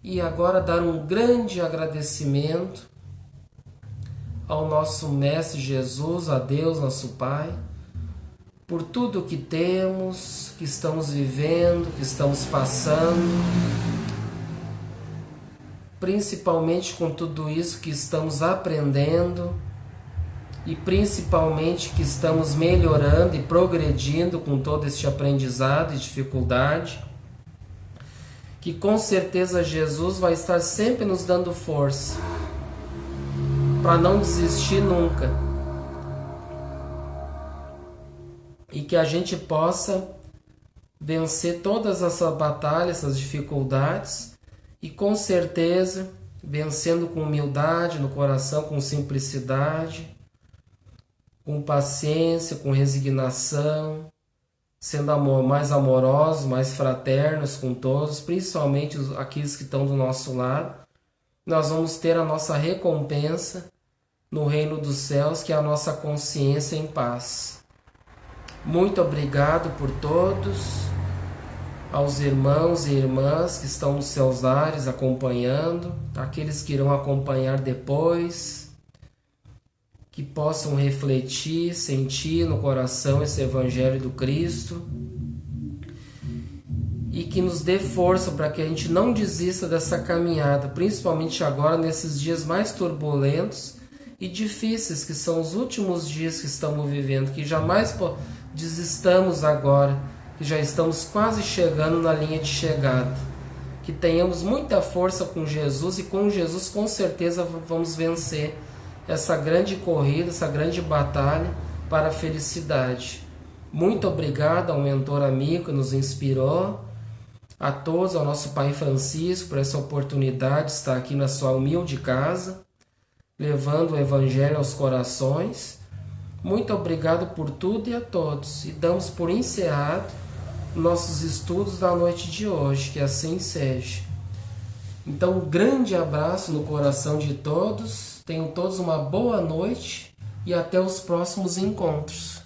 e agora dar um grande agradecimento ao nosso Mestre Jesus, a Deus, nosso Pai, por tudo que temos, que estamos vivendo, que estamos passando, principalmente com tudo isso que estamos aprendendo e principalmente que estamos melhorando e progredindo com todo este aprendizado e dificuldade, que com certeza Jesus vai estar sempre nos dando força para não desistir nunca e que a gente possa vencer todas essas batalhas, essas dificuldades. E com certeza, vencendo com humildade no coração, com simplicidade, com paciência, com resignação, sendo mais amorosos, mais fraternos com todos, principalmente aqueles que estão do nosso lado, nós vamos ter a nossa recompensa no reino dos céus, que é a nossa consciência em paz. Muito obrigado por todos. Aos irmãos e irmãs que estão nos seus lares acompanhando, aqueles que irão acompanhar depois, que possam refletir, sentir no coração esse Evangelho do Cristo e que nos dê força para que a gente não desista dessa caminhada, principalmente agora nesses dias mais turbulentos e difíceis, que são os últimos dias que estamos vivendo, que jamais desistamos agora, que já estamos quase chegando na linha de chegada. Que tenhamos muita força com Jesus e com Jesus com certeza vamos vencer essa grande corrida, essa grande batalha para a felicidade. Muito obrigado ao mentor amigo que nos inspirou, a todos, ao nosso Pai Francisco por essa oportunidade de estar aqui na sua humilde casa, levando o Evangelho aos corações. Muito obrigado por tudo e a todos. E damos por encerrado nossos estudos da noite de hoje, que assim seja. Então, um grande abraço no coração de todos, tenham todos uma boa noite e até os próximos encontros.